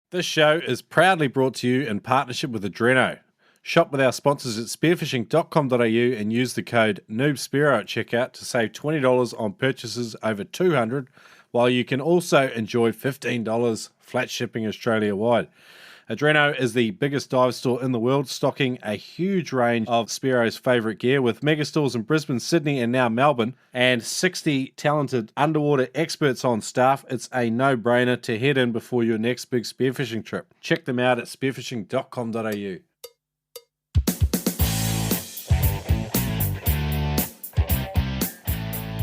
This show is proudly brought to you in partnership with Adreno. Shop with our sponsors at spearfishing.com.au and use the code NoobSpearo at checkout to save $20 on purchases over $200, while you can also enjoy $15 flat shipping Australia-wide. Adreno is the biggest dive store in the world, stocking a huge range of Spearo's favourite gear with mega stores in Brisbane, Sydney and now Melbourne, and 60 talented underwater experts on staff. It's a no-brainer to head in before your next big spearfishing trip. Check them out at spearfishing.com.au.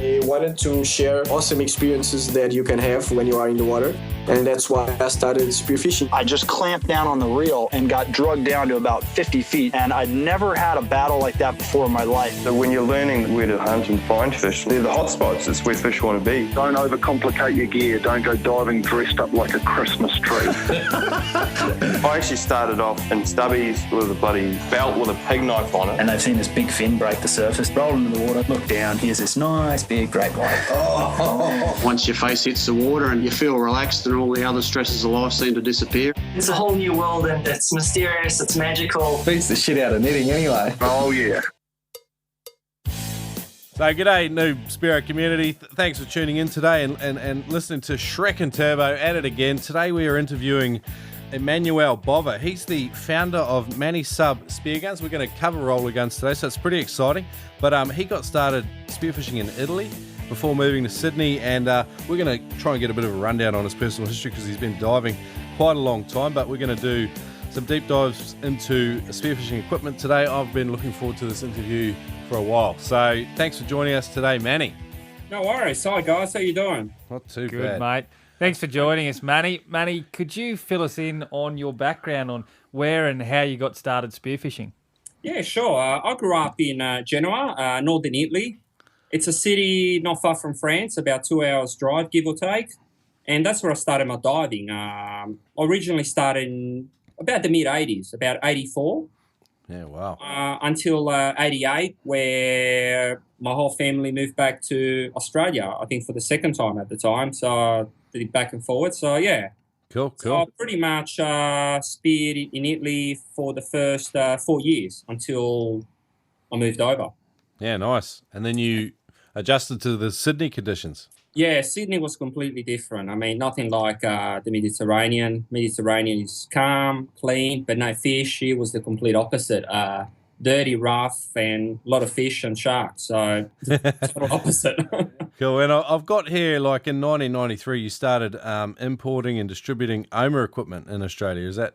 I wanted to share awesome experiences that you can have when you are in the water, and that's why I started spearfishing. I just clamped down on the reel and got drugged down to about 50 feet, and I'd never had a battle like that before in my life. So when you're learning where to hunt and find fish, they're the hot spots. It's where fish want to be. Don't overcomplicate your gear. Don't go diving dressed up like a Christmas tree. I actually started off in stubbies with a bloody belt with a pig knife on it. And they've seen this big fin break the surface, roll into the water, look down, here's this nice big great white. Oh. Once your face hits the water and you feel relaxed and all the other stresses of life seem to disappear. It's a whole new world and it's mysterious, it's magical. Beats the shit out of netting anyway. Oh, yeah. So g'day Noob Spearo community, thanks for tuning in today and listening to Shrek and Turbo at it again. Today we are interviewing Emanuel Bova. He's the founder of MannySub spear guns. We're going to cover roller guns today, so it's pretty exciting. But he got started spearfishing in Italy before moving to Sydney, and we're going to try and get a bit of a rundown on his personal history because he's been diving quite a long time, but we're going to do some deep dives into spearfishing equipment today. I've been looking forward to this interview for a while. So thanks for joining us today, Manny. No worries. Hi, guys. How you doing? Not too Good, bad. mate. Thanks for joining us, Manny. Manny, could you fill us in on your background on where and how you got started spearfishing? Yeah, sure. I grew up in Genoa, northern Italy. It's a city not far from France, about 2 hours drive, give or take. And that's where I started my diving. I originally started in about the mid-'80s, about 84. Yeah, wow. Until 88, where my whole family moved back to Australia, I think for the second time at the time. So I did it back and forward. So, yeah. Cool. So I pretty much speared in Italy for the first 4 years until I moved over. Yeah, nice. And then you adjusted to the Sydney conditions. Yeah, Sydney was completely different. I mean, nothing like the Mediterranean. Mediterranean is calm, clean, but no fish. Here was the complete opposite. Dirty, rough, and a lot of fish and sharks. So total opposite. Cool. And I've got here, like in 1993, you started importing and distributing Omer equipment in Australia. Is that?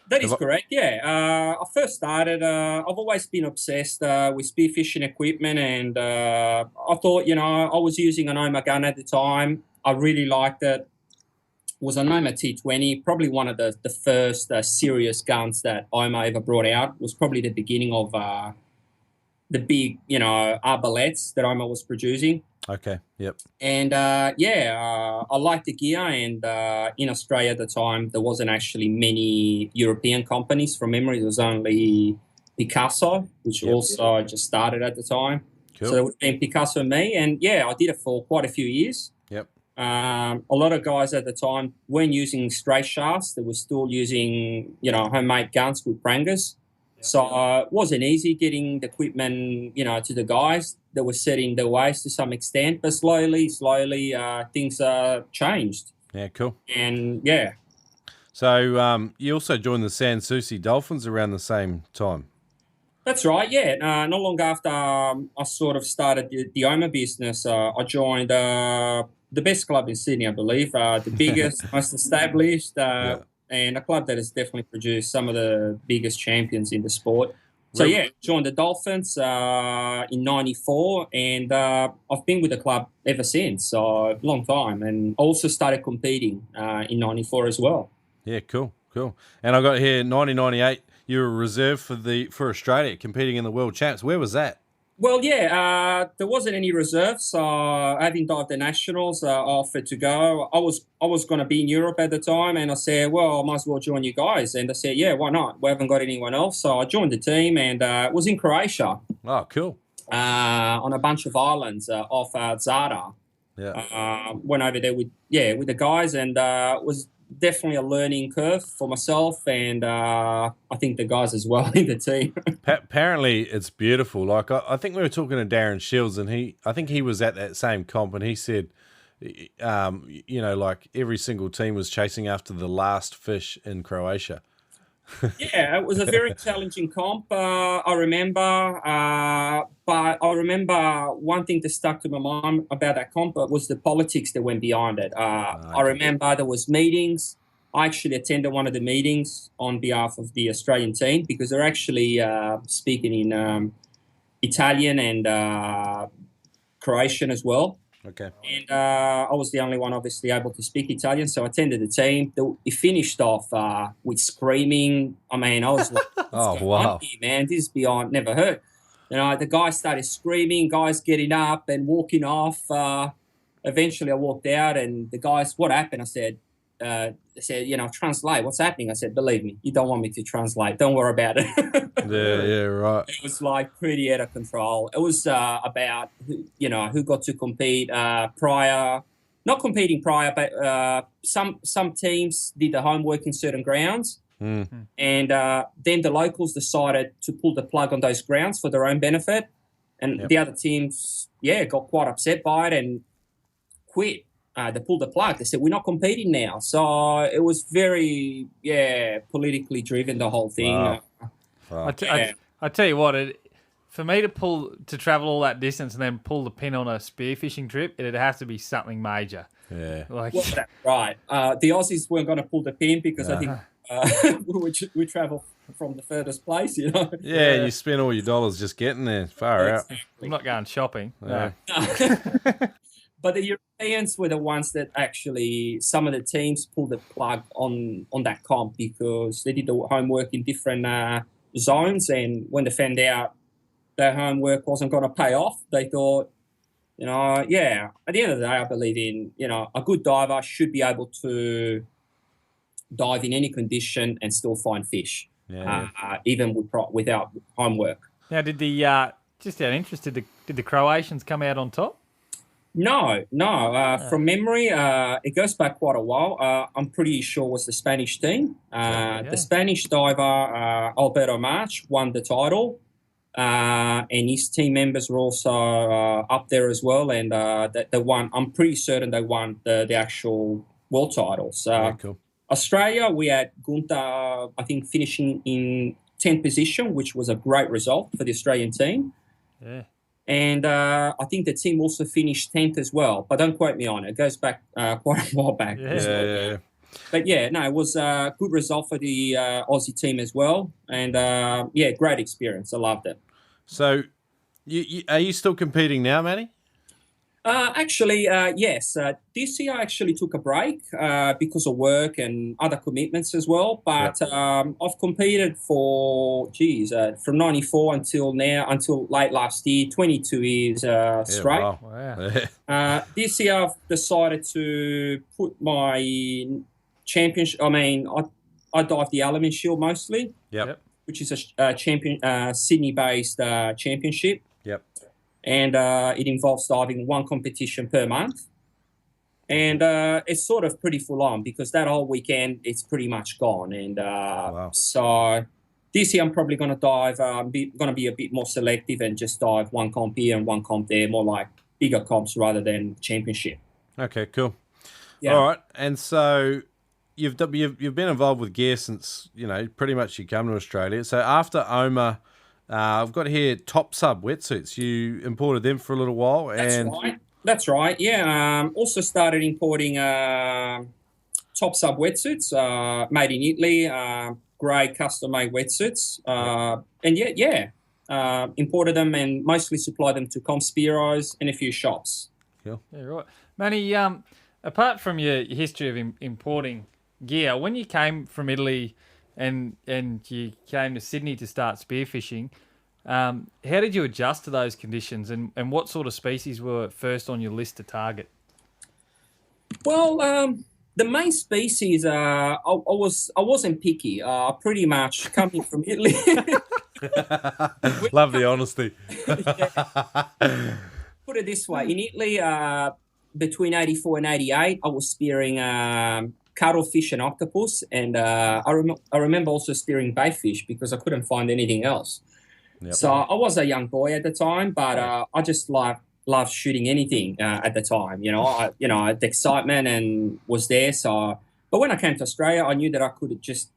That is correct, yeah. I first started, I've always been obsessed with spearfishing equipment, and I thought, I was using an Omer gun at the time. I really liked it. It was an Omer T20, probably one of the first serious guns that Omer ever brought out. It was probably the beginning of the big, arbalets that Omer was producing. Okay, yep. And, I liked the gear, and in Australia at the time, there wasn't actually many European companies from memory. There was only Picasso, which also just started at the time. Cool. So it would have been Picasso and me, and, I did it for quite a few years. Yep. A lot of guys at the time weren't using straight shafts. They were still using, homemade guns with prangers. So it wasn't easy getting the equipment, to the guys that were set in their ways to some extent. But slowly, things changed. Yeah, cool. And, yeah. So you also joined the Sans Souci Dolphins around the same time. That's right, yeah. Not long after I sort of started the Omer business, I joined the best club in Sydney, I believe, the biggest, most established, and a club that has definitely produced some of the biggest champions in the sport. So, joined the Dolphins in 94, and I've been with the club ever since, so a long time, and also started competing in 94 as well. Yeah, cool. And I got here 1998, you were a reserve for Australia, competing in the World Champs. Where was that? Well, there wasn't any reserves. So having dived the nationals, I offered to go. I was going to be in Europe at the time, and I said, well, I might as well join you guys. And they said, yeah, why not? We haven't got anyone else. So I joined the team, and it was in Croatia. Oh, cool. On a bunch of islands off Zara. Yeah. Went over there with the guys, and it was definitely a learning curve for myself, and I think the guys as well in the team. Apparently, it's beautiful. Like I think we were talking to Darren Shields, and I think he was at that same comp, and he said, like every single team was chasing after the last fish in Croatia. Yeah, it was a very challenging comp. I remember, but I remember one thing that stuck to my mind about that comp was the politics that went behind it. I remember there was meetings. I actually attended one of the meetings on behalf of the Australian team because they're actually speaking in Italian and Croatian as well. Okay. And I was the only one obviously able to speak Italian, so I attended the team. It finished off with screaming. I mean, I was like, oh, wow. Here, man, this is beyond never heard. The guys started screaming, guys getting up and walking off. Eventually I walked out and the guys, what happened? I said, translate. What's happening? I said, believe me, you don't want me to translate. Don't worry about it. Yeah, right. It was like pretty out of control. It was about who got to compete prior, not competing prior, but some teams did the homework in certain grounds, and then the locals decided to pull the plug on those grounds for their own benefit, and the other teams, got quite upset by it and quit. They pulled the plug. They said, we're not competing now. So it was very, politically driven, the whole thing. Wow. I tell you what, for me to travel all that distance and then pull the pin on a spearfishing trip, it'd have to be something major. Yeah. That's right. The Aussies weren't going to pull the pin because I think we travel from the furthest place, Yeah, you spend all your dollars just getting there. Far out. I'm not going shopping. Yeah. No. But the Europeans were the ones that actually, some of the teams pulled the plug on that comp because they did the homework in different zones, and when they found out their homework wasn't going to pay off, they thought, at the end of the day, I believe in, a good diver should be able to dive in any condition and still find fish, even without homework. Now, did just out of interest, did the Croatians come out on top? No. From memory, it goes back quite a while. I'm pretty sure it was the Spanish team. The Spanish diver, Alberto March, won the title. And his team members were also up there as well. And they won. I'm pretty certain they won the actual world titles. Cool. Australia, we had Gunther, I think, finishing in 10th position, which was a great result for the Australian team. Yeah. And I think the team also finished 10th as well. But don't quote me on it. It goes back quite a while back. Yeah. But, it was a good result for the Aussie team as well. And, great experience. I loved it. So, are you still competing now, Manny? Actually, yes. This year I actually took a break because of work and other commitments as well. But I've competed for, from 94 until now, until late last year, 22 years straight. Wow. This year I've decided to put my championship, I dive the Element Shield mostly, which is a Sydney-based championship. Yep. And it involves diving one competition per month. And it's sort of pretty full on because that whole weekend, it's pretty much gone. And so this year I'm probably going to dive, going to be a bit more selective and just dive one comp here and one comp there, more like bigger comps rather than championship. Okay, cool. Yeah. All right. And so you've been involved with gear since, pretty much you come to Australia. So after Omer, I've got here TopSub wetsuits. You imported them for a little while. That's right. Yeah. Also started importing TopSub wetsuits made in Italy, great custom-made wetsuits. Imported them and mostly supplied them to Spearos and a few shops. Cool. Yeah, right. Manny, apart from your history of importing gear, when you came from Italy and you came to Sydney to start spearfishing, how did you adjust to those conditions, and what sort of species were first on your list to target? Well, the main species, I wasn't picky. Pretty much coming from Italy. Love the honesty. Put it this way: in Italy, between 84 and 88, I was spearing cuttlefish and octopus, and I remember also spearing baitfish because I couldn't find anything else. Yep. So I was a young boy at the time, but I just loved shooting anything at the time. The excitement and was there. So, but when I came to Australia, I knew that I could just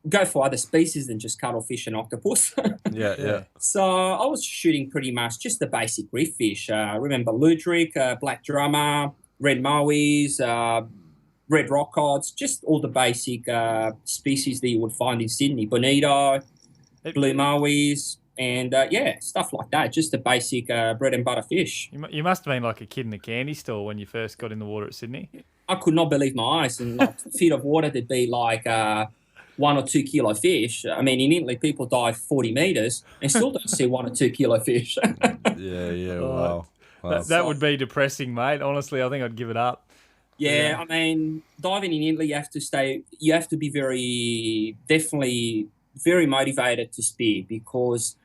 go for other species than just cuttlefish and octopus. Yeah. So I was shooting pretty much just the basic reef fish. Remember ludric, black drummer, red mowies, red rock cods, just all the basic species that you would find in Sydney. Bonito, blue mowies, and stuff like that. Just the basic bread and butter fish. You must have been like a kid in a candy store when you first got in the water at Sydney. I could not believe my eyes. And like feet of water, there'd be like 1 or 2 kilo fish. I mean, in Italy, people dive 40 meters and still don't see 1 or 2 kilo fish. Wow. That would be depressing, mate. Honestly, I think I'd give it up. Yeah, I mean, diving in Italy, you have to be definitely very motivated to spear, because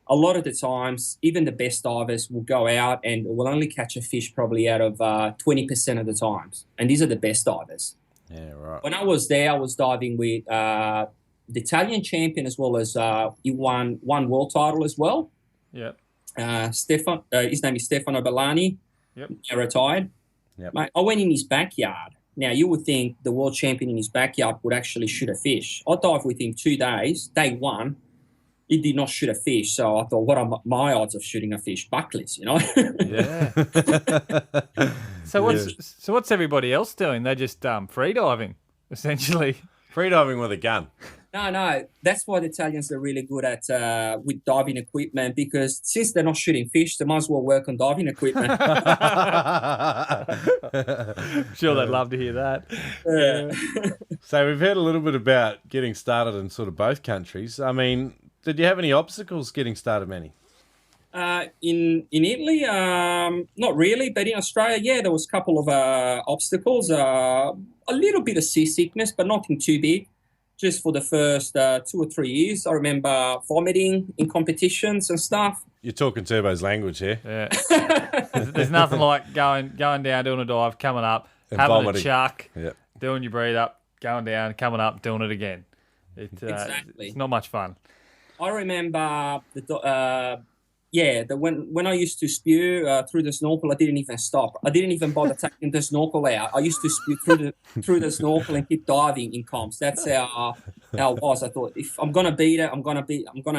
a lot of the times, even the best divers will go out and will only catch a fish probably out of 20% of the times. And these are the best divers. Yeah, right. When I was there, I was diving with the Italian champion, as well as he won one world title as well. Yeah. His name is Stefano Bellani. Yep. Retired. Yep. Mate, I went in his backyard. Now, you would think the world champion in his backyard would actually shoot a fish. I dived with him 2 days. Day one, he did not shoot a fish. So I thought, what are my odds of shooting a fish? Buckless, Yeah. So what's everybody else doing? They're just free diving, essentially. Free diving with a gun. No. That's why the Italians are really good at with diving equipment, because since they're not shooting fish, they might as well work on diving equipment. Sure, they'd love to hear that. So we've heard a little bit about getting started in sort of both countries. I mean, did you have any obstacles getting started, Manny? In Italy, not really, but in Australia, yeah, there was a couple of obstacles. A little bit of seasickness, but nothing too big. Just for the first 2 or 3 years, I remember vomiting in competitions and stuff. You're talking Turbo's language here. Yeah. There's nothing like going down, doing a dive, coming up, and having vomiting. a chuck, Yep. doing your breathe up, going down, coming up, doing it again. Exactly. It's not much fun. I remember when I used to spew through the snorkel, I didn't even stop. I didn't even bother taking the snorkel out. I used to spew through the snorkel and keep diving in comps. That's how it was. I thought, if I'm gonna beat it, I'm gonna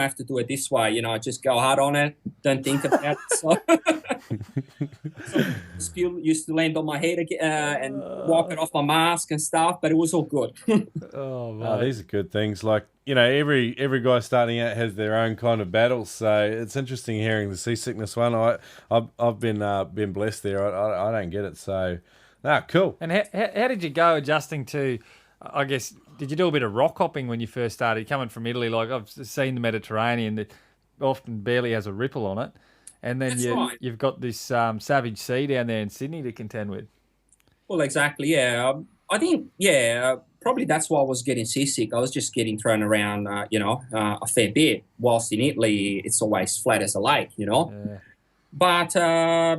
have to do it this way. Just go hard on it. Don't think about it. So spew used to land on my head again, and wipe it off my mask and stuff. But it was all good. These are good things. Like, every guy starting out has their own kind of battles. So it's interesting hearing the seasickness one. I've been blessed there. I don't get it. So, cool. And how did you go adjusting to, I guess, did you do a bit of rock hopping when you first started? Coming from Italy, like I've seen the Mediterranean that often barely has a ripple on it. And then you've got this savage sea down there in Sydney to contend with. Well, exactly, yeah. I think, probably that's why I was getting seasick. I was just getting thrown around, a fair bit. Whilst in Italy, it's always flat as a lake, Yeah. But I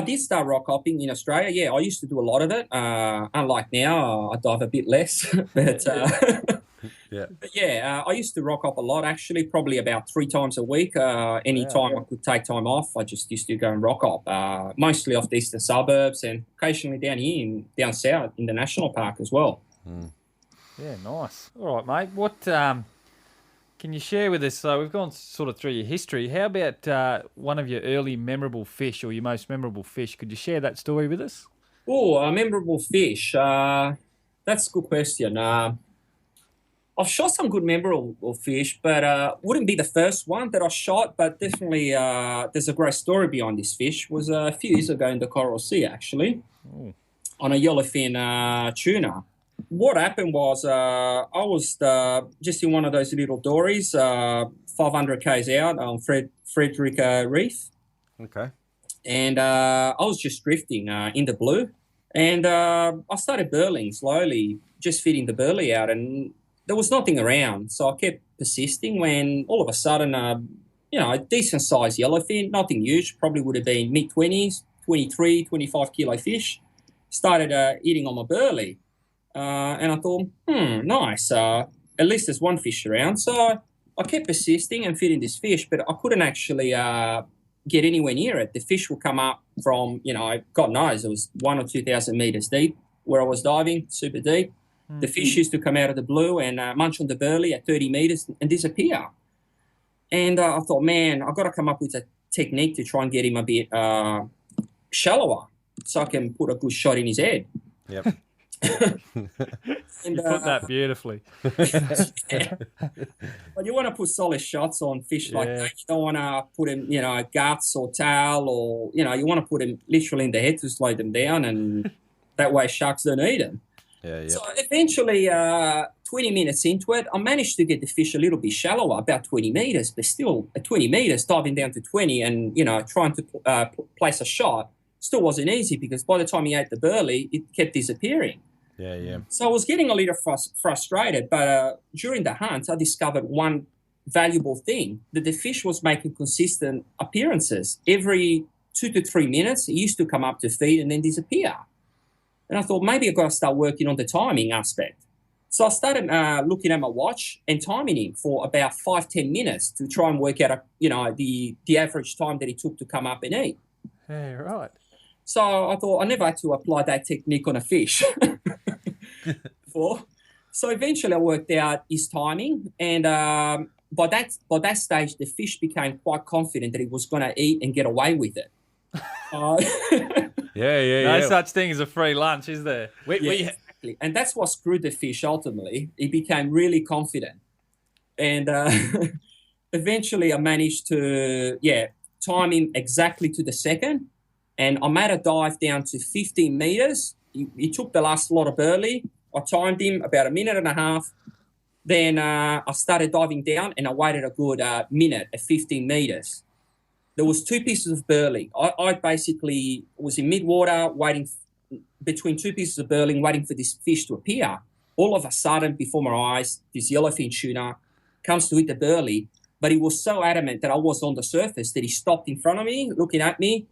did start rock hopping in Australia. Yeah, I used to do a lot of it. Unlike now, I dive a bit less. But I used to rock hop a lot, actually, probably about 3 times a week. Any time I could take time off, I just used to go and rock hop, mostly off the eastern suburbs and occasionally down south in the national park as well. Yeah, nice. All right, mate. What can you share with us? So we've gone sort of through your history. How about one of your early memorable fish or your most memorable fish? Could you share that story with us? Oh, a memorable fish. That's a good question. I've shot some good memorable fish, but wouldn't be the first one that I shot, but definitely there's a great story behind this fish. It was a few years ago in the Coral Sea, actually, on a Yellowfin tuna. What happened was I was just in one of those little dories, 500 k's out on Frederick Reef. Okay. And I was just drifting in the blue. And I started burling slowly, just feeding the burley out, and there was nothing around. So I kept persisting when all of a sudden, a decent-sized yellowfin, nothing huge, probably would have been mid-20s, 23, 25 kilo fish, started eating on my burley. And I thought, nice. At least there's one fish around. So I kept persisting and feeding this fish, but I couldn't actually get anywhere near it. The fish will come up from, God knows, it was 1,000 or 2,000 meters deep where I was diving, super deep. Mm-hmm. The fish used to come out of the blue and munch on the burley at 30 meters and disappear. And I thought, man, I've got to come up with a technique to try and get him a bit shallower so I can put a good shot in his head. Yep. And, you put that beautifully. Yeah. But you want to put solid shots on fish like that. You don't want to put him, guts or tail or, you want to put him literally in the head to slow them down, and that way sharks don't eat them. Yeah. So eventually, 20 minutes into it, I managed to get the fish a little bit shallower, about 20 meters, but still at 20 meters, diving down to 20 and, trying to place a shot still wasn't easy because by the time he ate the burley, it kept disappearing. Yeah. So I was getting a little frustrated, but during the hunt, I discovered one valuable thing, that the fish was making consistent appearances. Every 2 to 3 minutes, he used to come up to feed and then disappear. And I thought, maybe I've got to start working on the timing aspect. So I started looking at my watch and timing him for about 5-10 minutes to try and work out, the average time that he took to come up and eat. Hey, right. So I thought I never had to apply that technique on a fish before. So eventually I worked out his timing, and by that stage, the fish became quite confident that he was going to eat and get away with it. No such thing as a free lunch, is there? Exactly. And that's what screwed the fish ultimately. He became really confident. And eventually I managed to, time him exactly to the second. And I made a dive down to 15 meters. He took the last lot of burley. I timed him about 1.5 minutes. Then I started diving down, and I waited a good minute at 15 meters. There was 2 pieces of burley. I basically was in mid-water waiting between 2 pieces of burley, waiting for this fish to appear. All of a sudden, before my eyes, this yellowfin tuna comes to eat the burley, but he was so adamant that I was on the surface that he stopped in front of me, looking at me,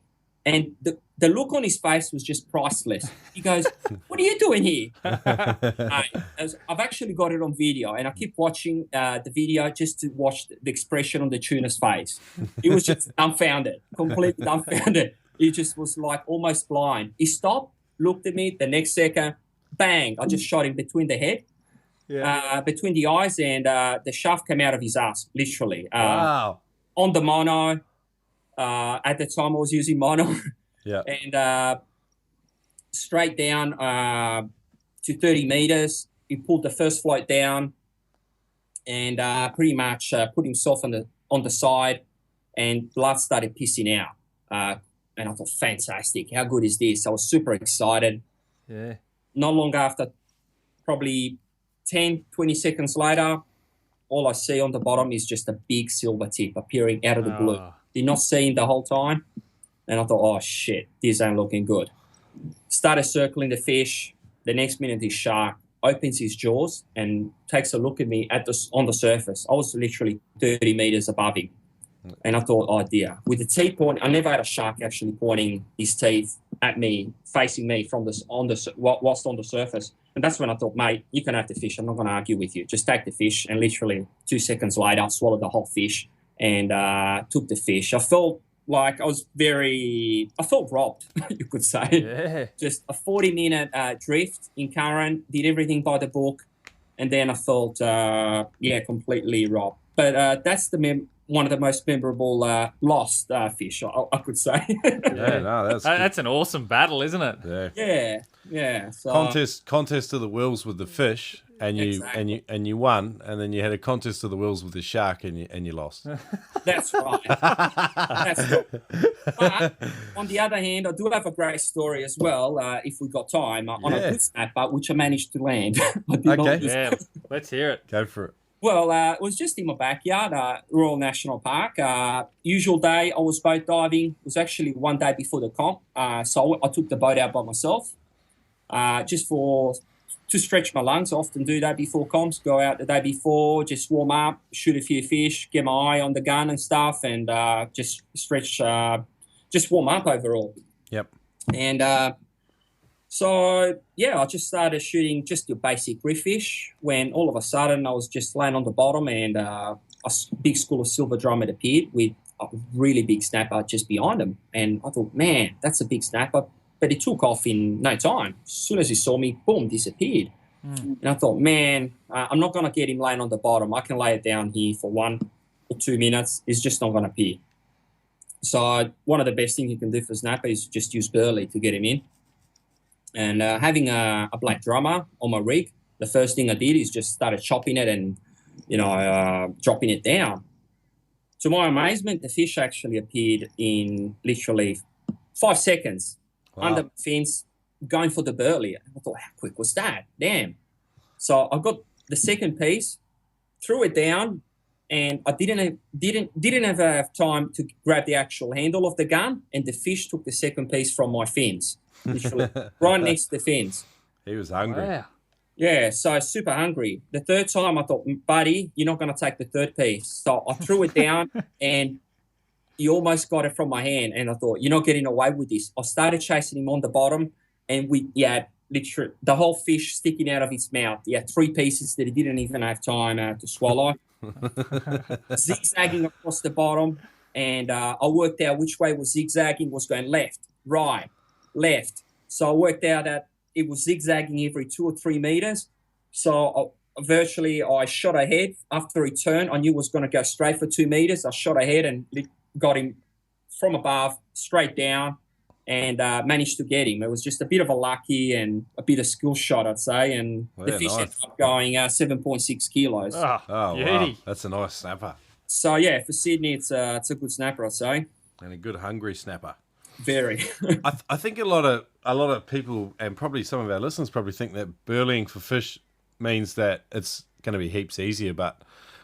and the look on his face was just priceless. He goes, "What are you doing here?" I've actually got it on video, and I keep watching the video just to watch the expression on the tuna's face. He was just dumbfounded, completely dumbfounded. He just was like almost blind. He stopped, looked at me. The next second, bang! I just shot him between the head, between the eyes, and the shaft came out of his ass, literally. Wow! On the mono. At the time I was using mono. And straight down to 30 meters. He pulled the first float down and pretty much put himself on the side, and blood started pissing out. And I thought, fantastic, how good is this? I was super excited. Yeah. Not long after, probably 10, 20 seconds later, all I see on the bottom is just a big silver tip appearing out of the blue. Did not see him the whole time. And I thought, oh, shit, this ain't looking good. Started circling the fish. The next minute, this shark opens his jaws and takes a look at me on the surface. I was literally 30 meters above him. And I thought, oh, dear. With the teeth pointing, I never had a shark actually pointing his teeth at me, facing me whilst on the surface. And that's when I thought, mate, you can have the fish. I'm not going to argue with you. Just take the fish. And literally 2 seconds later, I swallowed the whole fish and took the fish. I felt like I felt robbed, you could say. Yeah. Just a 40-minute drift in current, did everything by the book, and then I felt, completely robbed. But that's one of the most memorable lost fish, I could say. That's an awesome battle, isn't it? Yeah. So, contest of the wills with the fish, and you won, and then you had a contest of the wills with the shark, and you lost. That's right. But on the other hand, I do have a great story as well, if we got time, on a good snapper, which I managed to land. Let's hear it. Go for it. Well, it was just in my backyard, Royal National Park. Usual day, I was boat diving. It was actually one day before the comp, so I took the boat out by myself, just to stretch my lungs. I often do that before comps. Go out the day before, just warm up, shoot a few fish, get my eye on the gun and stuff, and just stretch, just warm up overall. Yep. And So, yeah, I just started shooting just your basic reef fish when all of a sudden I was just laying on the bottom and a big school of silver drum had appeared with a really big snapper just behind him. And I thought, man, that's a big snapper. But he took off in no time. As soon as he saw me, boom, disappeared. And I thought, man, I'm not going to get him laying on the bottom. I can lay it down here for 1 or 2 minutes. He's just not going to appear. So one of the best things you can do for snapper is just use burley to get him in. And having a black drummer on my rig, the first thing I did is just started chopping it and, dropping it down. To my amazement, the fish actually appeared in literally 5 seconds under the fence, going for the burley. I thought, how quick was that? Damn. So I got the second piece, threw it down, and I didn't have time to grab the actual handle of the gun, and the fish took the second piece from my fins. Literally right next to the fins. He was hungry. Wow. Yeah, so super hungry. The third time I thought, buddy, you're not going to take the third piece. So I threw it down and he almost got it from my hand. And I thought, you're not getting away with this. I started chasing him on the bottom and we had literally the whole fish sticking out of his mouth. He had 3 pieces that he didn't even have time to swallow. Zigzagging across the bottom. And I worked out which way was zigzagging, was going left, right, left. So I worked out that it was zigzagging every 2 or 3 meters. So I shot ahead. After he turned, I knew it was going to go straight for 2 meters. I shot ahead and got him from above, straight down, and managed to get him. It was just a bit of a lucky and a bit of skill shot, I'd say. And the fish ended up going 7.6 kilos. Oh wow. That's a nice snapper. So, yeah, for Sydney, it's a good snapper, I'd say. And a good hungry snapper. Very. I think a lot of people, and probably some of our listeners, probably think that burleying for fish means that it's going to be heaps easier. But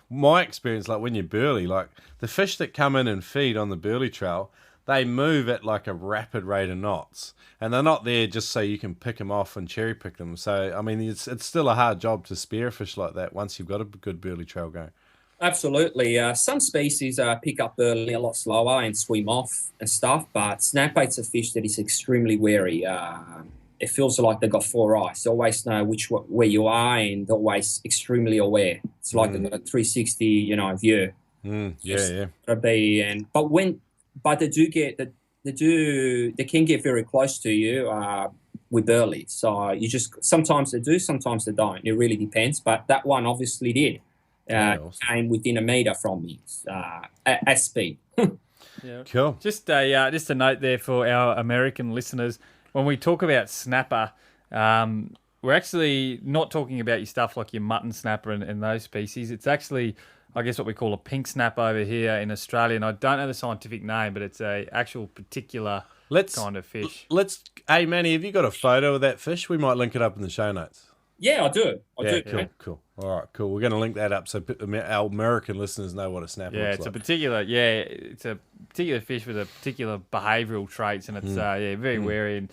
my experience, like when you burley, like the fish that come in and feed on the burley trail, they move at like a rapid rate of knots, and they're not there just so you can pick them off and cherry pick them. So I mean, it's still a hard job to spear a fish like that once you've got a good burley trail going. Absolutely. Some species pick up burley a lot slower and swim off and stuff, but snapbait's a fish that is extremely wary. It feels like they've got 4 eyes. They always know where you are and always extremely aware. It's like they've got a 360, view. Yeah. But they can get very close to you with burley. So sometimes they do, sometimes they don't. It really depends. But that one obviously did. Came within a meter from me at speed. Yeah. Cool. Just a note there for our American listeners. When we talk about snapper, we're actually not talking about your stuff like your mutton snapper and those species. It's actually, I guess, what we call a pink snapper over here in Australia. And I don't know the scientific name, but it's a actual particular kind of fish. Hey, Manny, have you got a photo of that fish? We might link it up in the show notes. Yeah, I do. I do. Cool. All right, cool. We're going to link that up so our American listeners know what a snapper looks like. It's a particular fish with a particular behavioural traits, and it's very wary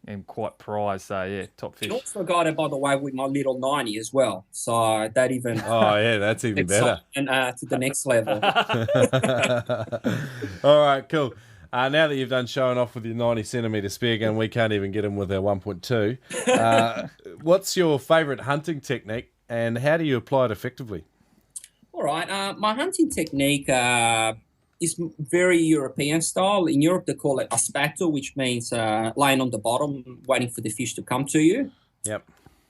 and quite prized. So yeah, top fish. I also got it, by the way, with my little 90 as well. So that even. Oh yeah, that's even better. And to the next level. All right, cool. Now that you've done showing off with your 90 centimetre spear gun, we can't even get them with our 1.2. What's your favourite hunting technique, and how do you apply it effectively? All right. My hunting technique is very European style. In Europe, they call it a spato, which means laying on the bottom, waiting for the fish to come to you. Yep.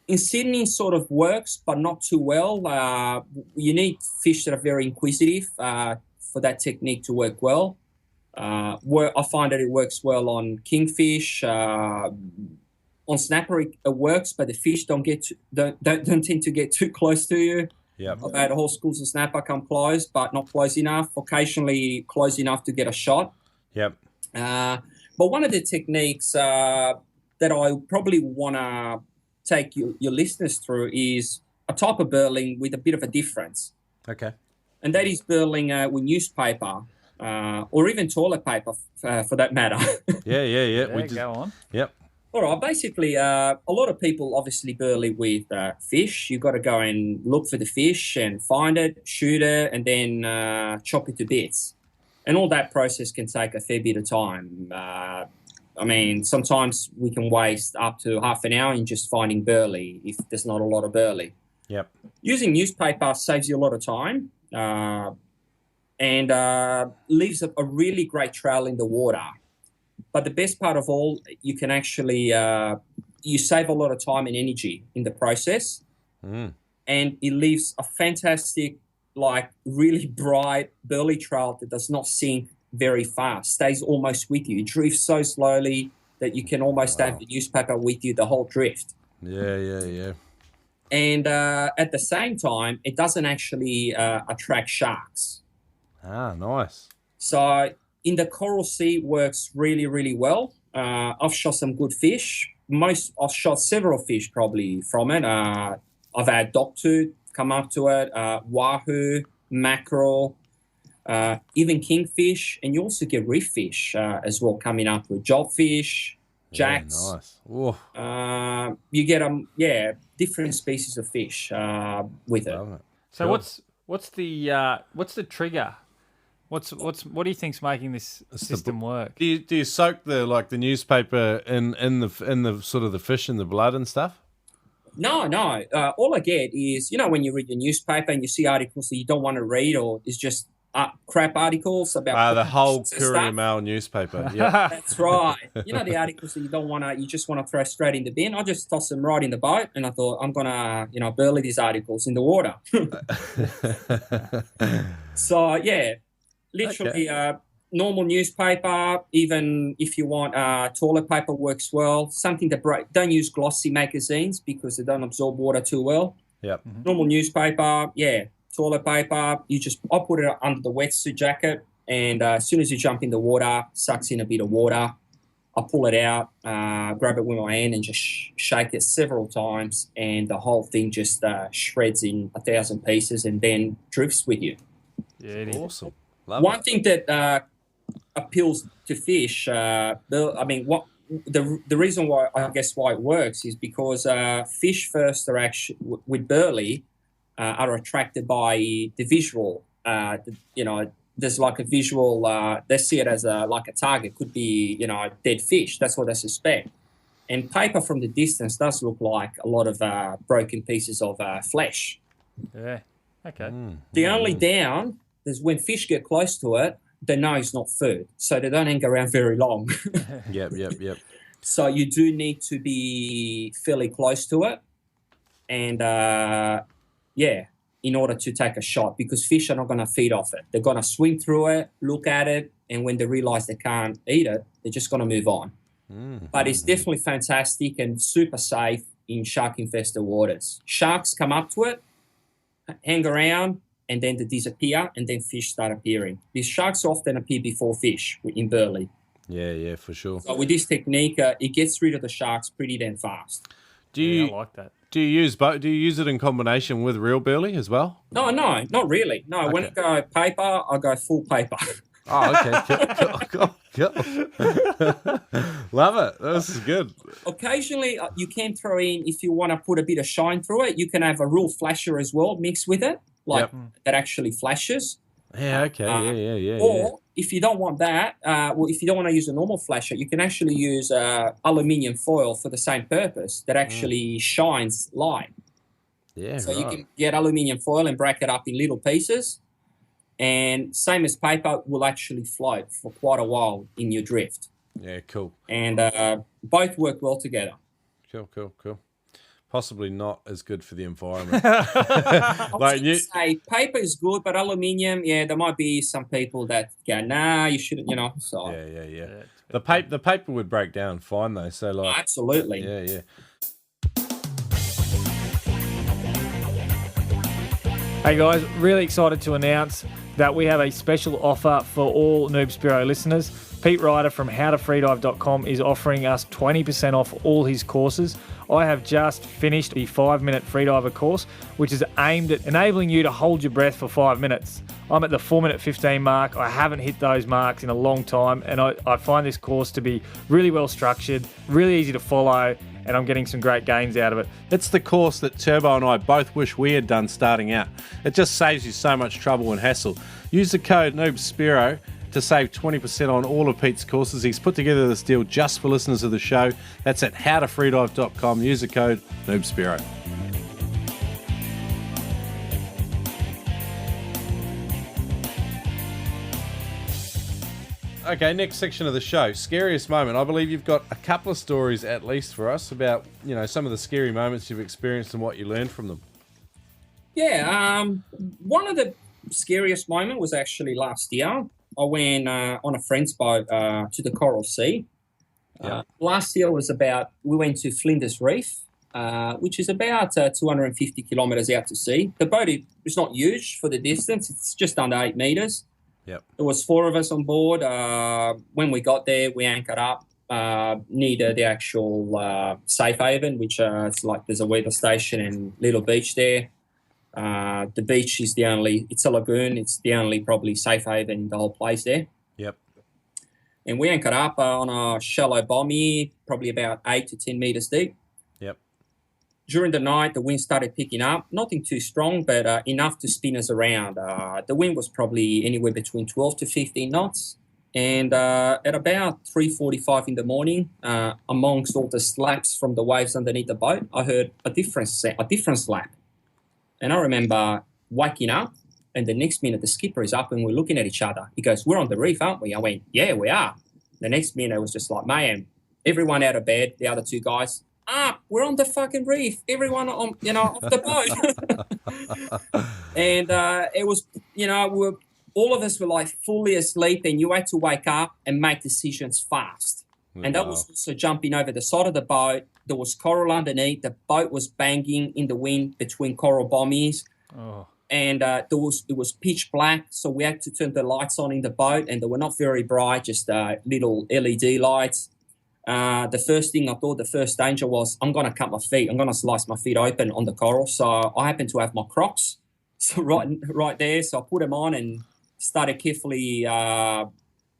In Sydney, it sort of works, but not too well. You need fish that are very inquisitive for that technique to work well. I find that it works well on kingfish. On snapper, it works, but the fish don't tend to get too close to you. Yep. I've had whole schools of snapper come close, but not close enough. Occasionally close enough to get a shot. Yep. But one of the techniques that I probably want to take your listeners through is a type of burling with a bit of a difference. Okay. And that is burling with newspaper. Or even toilet paper, for that matter. Yeah. Go on. Yep. All right. Basically, a lot of people obviously burley with fish. You've got to go and look for the fish and find it, shoot it, and then chop it to bits. And all that process can take a fair bit of time. I mean, sometimes we can waste up to half an hour in just finding burley if there's not a lot of burley. Yep. Using newspaper saves you a lot of time and leaves a really great trail in the water. But the best part of all, you can actually you save a lot of time and energy in the process, and it leaves a fantastic, like really bright burley trail that does not sink very fast, stays almost with you. It drifts so slowly that you can almost have the newspaper with you the whole drift. Yeah. And at the same time, it doesn't actually attract sharks. Ah, nice. So in the Coral Sea works really, really well. I've shot some good fish. I've shot several fish probably from it. I've had dogtooth come up to it, wahoo, mackerel, even kingfish, and you also get reef fish as well coming up with jobfish, jacks. Yeah, nice. Ooh. You get different species of fish with it. So what's the trigger? What do you think's making this system work? Do you soak the newspaper in the sort of the fish and the blood and stuff? No. All I get is, when you read the newspaper and you see articles that you don't want to read, or it's just crap articles about the whole Courier Mail newspaper. Yeah, that's right. The articles that you just want to throw straight in the bin. I just toss them right in the boat, and I thought I'm gonna, burley these articles in the water. So yeah. Literally, normal newspaper, even if you want toilet paper works well. Something that don't use glossy magazines because they don't absorb water too well. Yep. Normal newspaper, toilet paper. I put it under the wetsuit jacket, and as soon as you jump in the water, sucks in a bit of water. I pull it out, grab it with my hand, and just shake it several times, and the whole thing just shreds in 1,000 pieces, and then drifts with you. Yeah, it is awesome. One thing that appeals to fish, the reason why it works is because fish first are actually with burley are attracted by the visual. There's like a visual. They see it as a target. Could be dead fish. That's what they suspect. And paper from the distance does look like a lot of broken pieces of flesh. Yeah. Okay. The only down is when fish get close to it, they know it's not food, so they don't hang around very long. Yep. So you do need to be fairly close to it, and in order to take a shot, because fish are not going to feed off it. They're going to swim through it, look at it, and when they realize they can't eat it, they're just going to move on. But it's definitely fantastic and super safe in shark-infested waters. Sharks come up to it, hang around, and then they disappear, and then fish start appearing. These sharks often appear before fish in burley. Yeah, for sure. So with this technique, it gets rid of the sharks pretty damn fast. I like that. Do you use both? Do you use it in combination with real burley as well? No, not really. No, Okay. when I go paper, I go full paper. Oh, okay. Cool. Love it. This is good. Occasionally, you can throw in, if you want to put a bit of shine through it, you can have a real flasher as well mixed with it, that actually flashes. Yeah, okay. Yeah. Or if you don't want that, if you don't want to use a normal flasher, you can actually use aluminium foil for the same purpose that actually shines light. Yeah, So you can get aluminium foil and break it up in little pieces. And same as paper, will actually float for quite a while in your drift. Yeah, cool. And both work well together. Cool. Possibly not as good for the environment. I was say paper is good, but aluminium, there might be some people that go, nah, you shouldn't, So Yeah. The paper would break down fine though. So absolutely. Yeah. Hey guys, really excited to announce that we have a special offer for all Noob Spearo listeners. Pete Ryder from howtofreedive.com is offering us 20% off all his courses. I have just finished the 5-minute freediver course, which is aimed at enabling you to hold your breath for 5 minutes. I'm at the 4-minute 15 mark. I haven't hit those marks in a long time, and I find this course to be really well structured, really easy to follow, and I'm getting some great gains out of it. It's the course that Turbo and I both wish we had done starting out. It just saves you so much trouble and hassle. Use the code NoobSpearo to save 20% on all of Pete's courses. He's put together this deal just for listeners of the show. That's at howtofreedive.com. Use the code NoobSpearo. Okay, next section of the show, scariest moment. I believe you've got a couple of stories at least for us about, some of the scary moments you've experienced and what you learned from them. Yeah, one of the scariest moments was actually last year. I went on a friend's boat to the Coral Sea. Last year we went to Flinders Reef, which is about 250 kilometres out to sea. The boat is not huge for the distance. It's just under 8 metres. Yep. There was 4 of us on board. When we got there, we anchored up near the actual safe haven, which it's like there's a weather station and little beach there. The beach is it's a lagoon. It's the only probably safe haven in the whole place there. Yep. And we anchored up on a shallow bommy, probably about 8 to 10 metres deep. Yep. During the night, the wind started picking up, nothing too strong, but enough to spin us around. The wind was probably anywhere between 12 to 15 knots. And at about 3:45 in the morning, amongst all the slaps from the waves underneath the boat, I heard a different slap. And I remember waking up, and the next minute the skipper is up and we're looking at each other. He goes, "We're on the reef, aren't we?" I went, "Yeah, we are." The next minute it was just like mayhem. Everyone out of bed, the other 2 guys, we're on the fucking reef. Everyone on, off the boat. And it was, all of us were like fully asleep, and you had to wake up and make decisions fast. And that was also jumping over the side of the boat. There was coral underneath. The boat was banging in the wind between coral bommies. Oh. And it was pitch black, so we had to turn the lights on in the boat, and they were not very bright, just little LED lights. The first thing I thought, the first danger was, I'm going to cut my feet. I'm going to slice my feet open on the coral. So I happened to have my Crocs right there. So I put them on and started carefully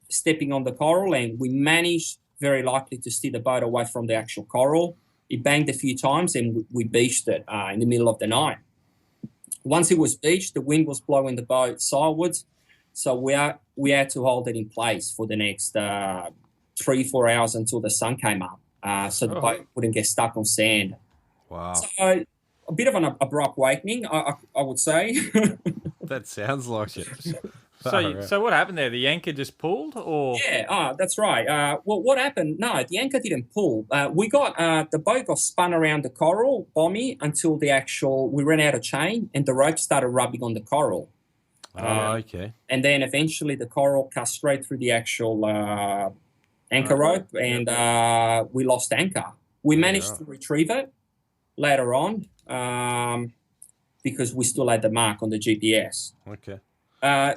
stepping on the coral, and we managed very likely to steer the boat away from the actual coral. It banged a few times, and we beached it in the middle of the night. Once it was beached, the wind was blowing the boat sideways, so we had to hold it in place for the next 3-4 hours until the sun came up, so the boat wouldn't get stuck on sand. Wow. So a bit of an abrupt awakening, I would say. That sounds like it. So what happened there? The anchor just pulled, or? Yeah, that's right. Well, what happened? No, the anchor didn't pull. The boat got spun around the coral bommy until we ran out of chain, and the rope started rubbing on the coral. Okay. And then eventually the coral cut straight through the actual anchor rope, and we lost anchor. We managed to retrieve it later on because we still had the mark on the GPS. Okay.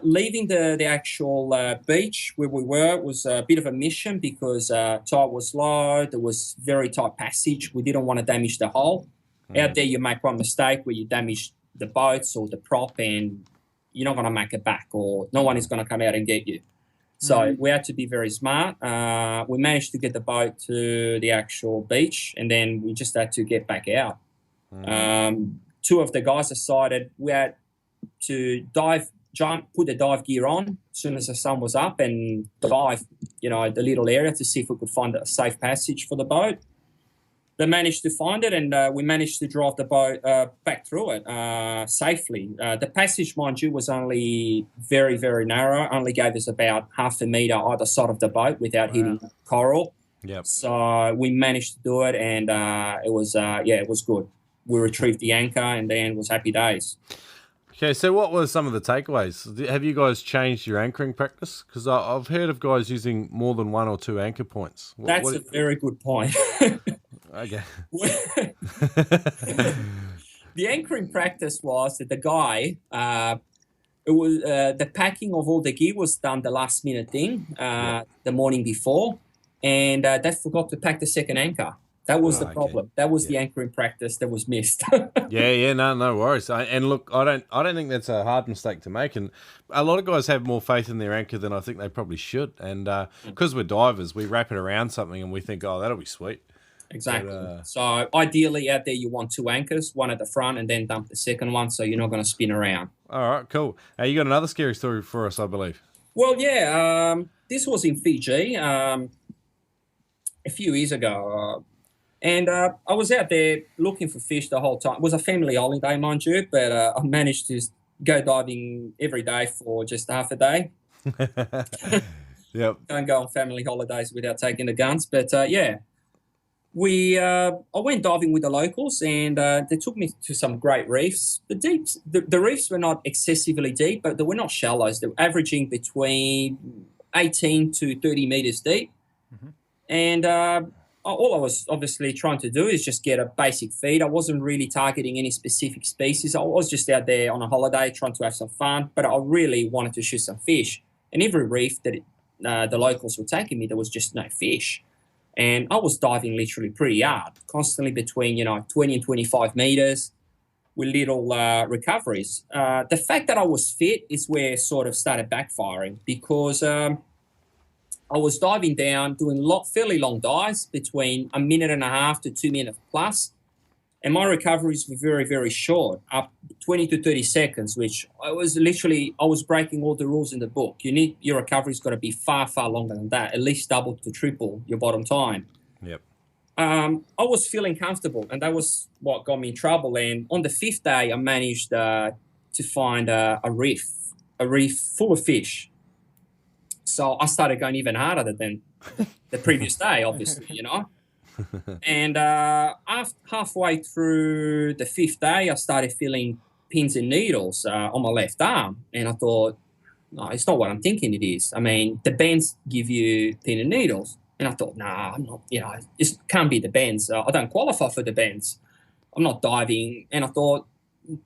Leaving the actual beach where we were was a bit of a mission because tide was low. There was very tight passage. We didn't want to damage the hull. Out there, you make one mistake where you damage the boats or the prop, and you're not going to make it back, or no one is going to come out and get you. So we had to be very smart. We managed to get the boat to the actual beach, and then we just had to get back out. 2 of the guys decided we had to put the dive gear on as soon as the sun was up, and dive, the little area to see if we could find a safe passage for the boat. They managed to find it, and we managed to drive the boat back through it safely. The passage, mind you, was only very, very narrow, only gave us about half a metre either side of the boat without hitting coral. Yep. So we managed to do it, and it was good. We retrieved the anchor, and then it was happy days. Okay, so what were some of the takeaways? Have you guys changed your anchoring practice? Because I've heard of guys using more than 1 or 2 anchor points. That's a very good point. Okay. The anchoring practice was that the guy, the packing of all the gear was done the last minute thing the morning before, and they forgot to pack the second anchor. That was the problem. Okay. That was the anchoring practice that was missed. No worries. And look, I don't think that's a hard mistake to make. And a lot of guys have more faith in their anchor than I think they probably should. And because we're divers, we wrap it around something and we think, oh, that'll be sweet. Exactly. So ideally out there you want 2 anchors, one at the front and then dump the second one so you're not going to spin around. All right, cool. You got another scary story for us, I believe. Well, yeah, this was in Fiji a few years ago. And I was out there looking for fish the whole time. It was a family holiday, mind you, but I managed to go diving every day for just half a day. Yep. Don't go on family holidays without taking the guns. But yeah, I went diving with the locals, and they took me to some great reefs. The reefs were not excessively deep, but they were not shallows. They were averaging between 18 to 30 meters deep. Mm-hmm. And all I was obviously trying to do is just get a basic feed. I wasn't really targeting any specific species. I was just out there on a holiday trying to have some fun, but I really wanted to shoot some fish. And every reef that the locals were taking me, there was just no fish. And I was diving literally pretty hard, constantly between, 20 and 25 meters with little recoveries. The fact that I was fit is where it sort of started backfiring, because I was diving down, doing fairly long dives between 1.5 minutes to 2 minutes plus. And my recoveries were very, very short, up 20 to 30 seconds, which I was breaking all the rules in the book. Your recovery's got to be far, far longer than that, at least double to triple your bottom time. Yep. I was feeling comfortable, and that was what got me in trouble. And on the 5th day, I managed to find a reef full of fish. So I started going even harder than the previous day, obviously, And halfway through the 5th day, I started feeling pins and needles on my left arm. And I thought, no, it's not what I'm thinking it is. I mean, the bends give you pin and needles. And I thought, nah, I'm not, it can't be the bends. I don't qualify for the bends. I'm not diving. And I thought,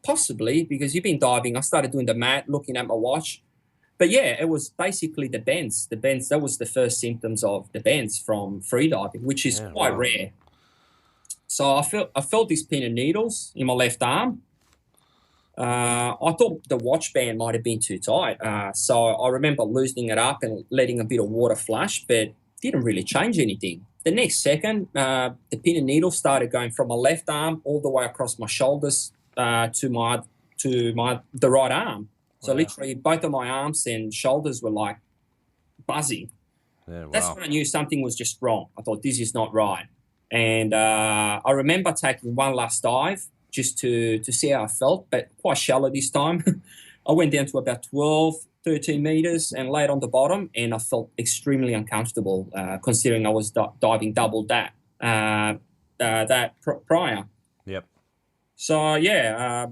possibly, because you've been diving, I started doing the math, looking at my watch. But yeah, it was basically the bends. The bends, that was the first symptoms of the bends from freediving, which is quite rare. So I felt these pin and needles in my left arm. I thought the watch band might have been too tight. So I remember loosening it up and letting a bit of water flush, but didn't really change anything. The next second, the pin and needle started going from my left arm all the way across my shoulders to the right arm. So literally both of my arms and shoulders were like buzzing. Yeah, wow. That's when I knew something was just wrong. I thought, this is not right. And I remember taking one last dive just to see how I felt, but quite shallow this time. I went down to about 12, 13 meters and laid on the bottom, and I felt extremely uncomfortable considering I was diving double that prior. Yep. So, yeah,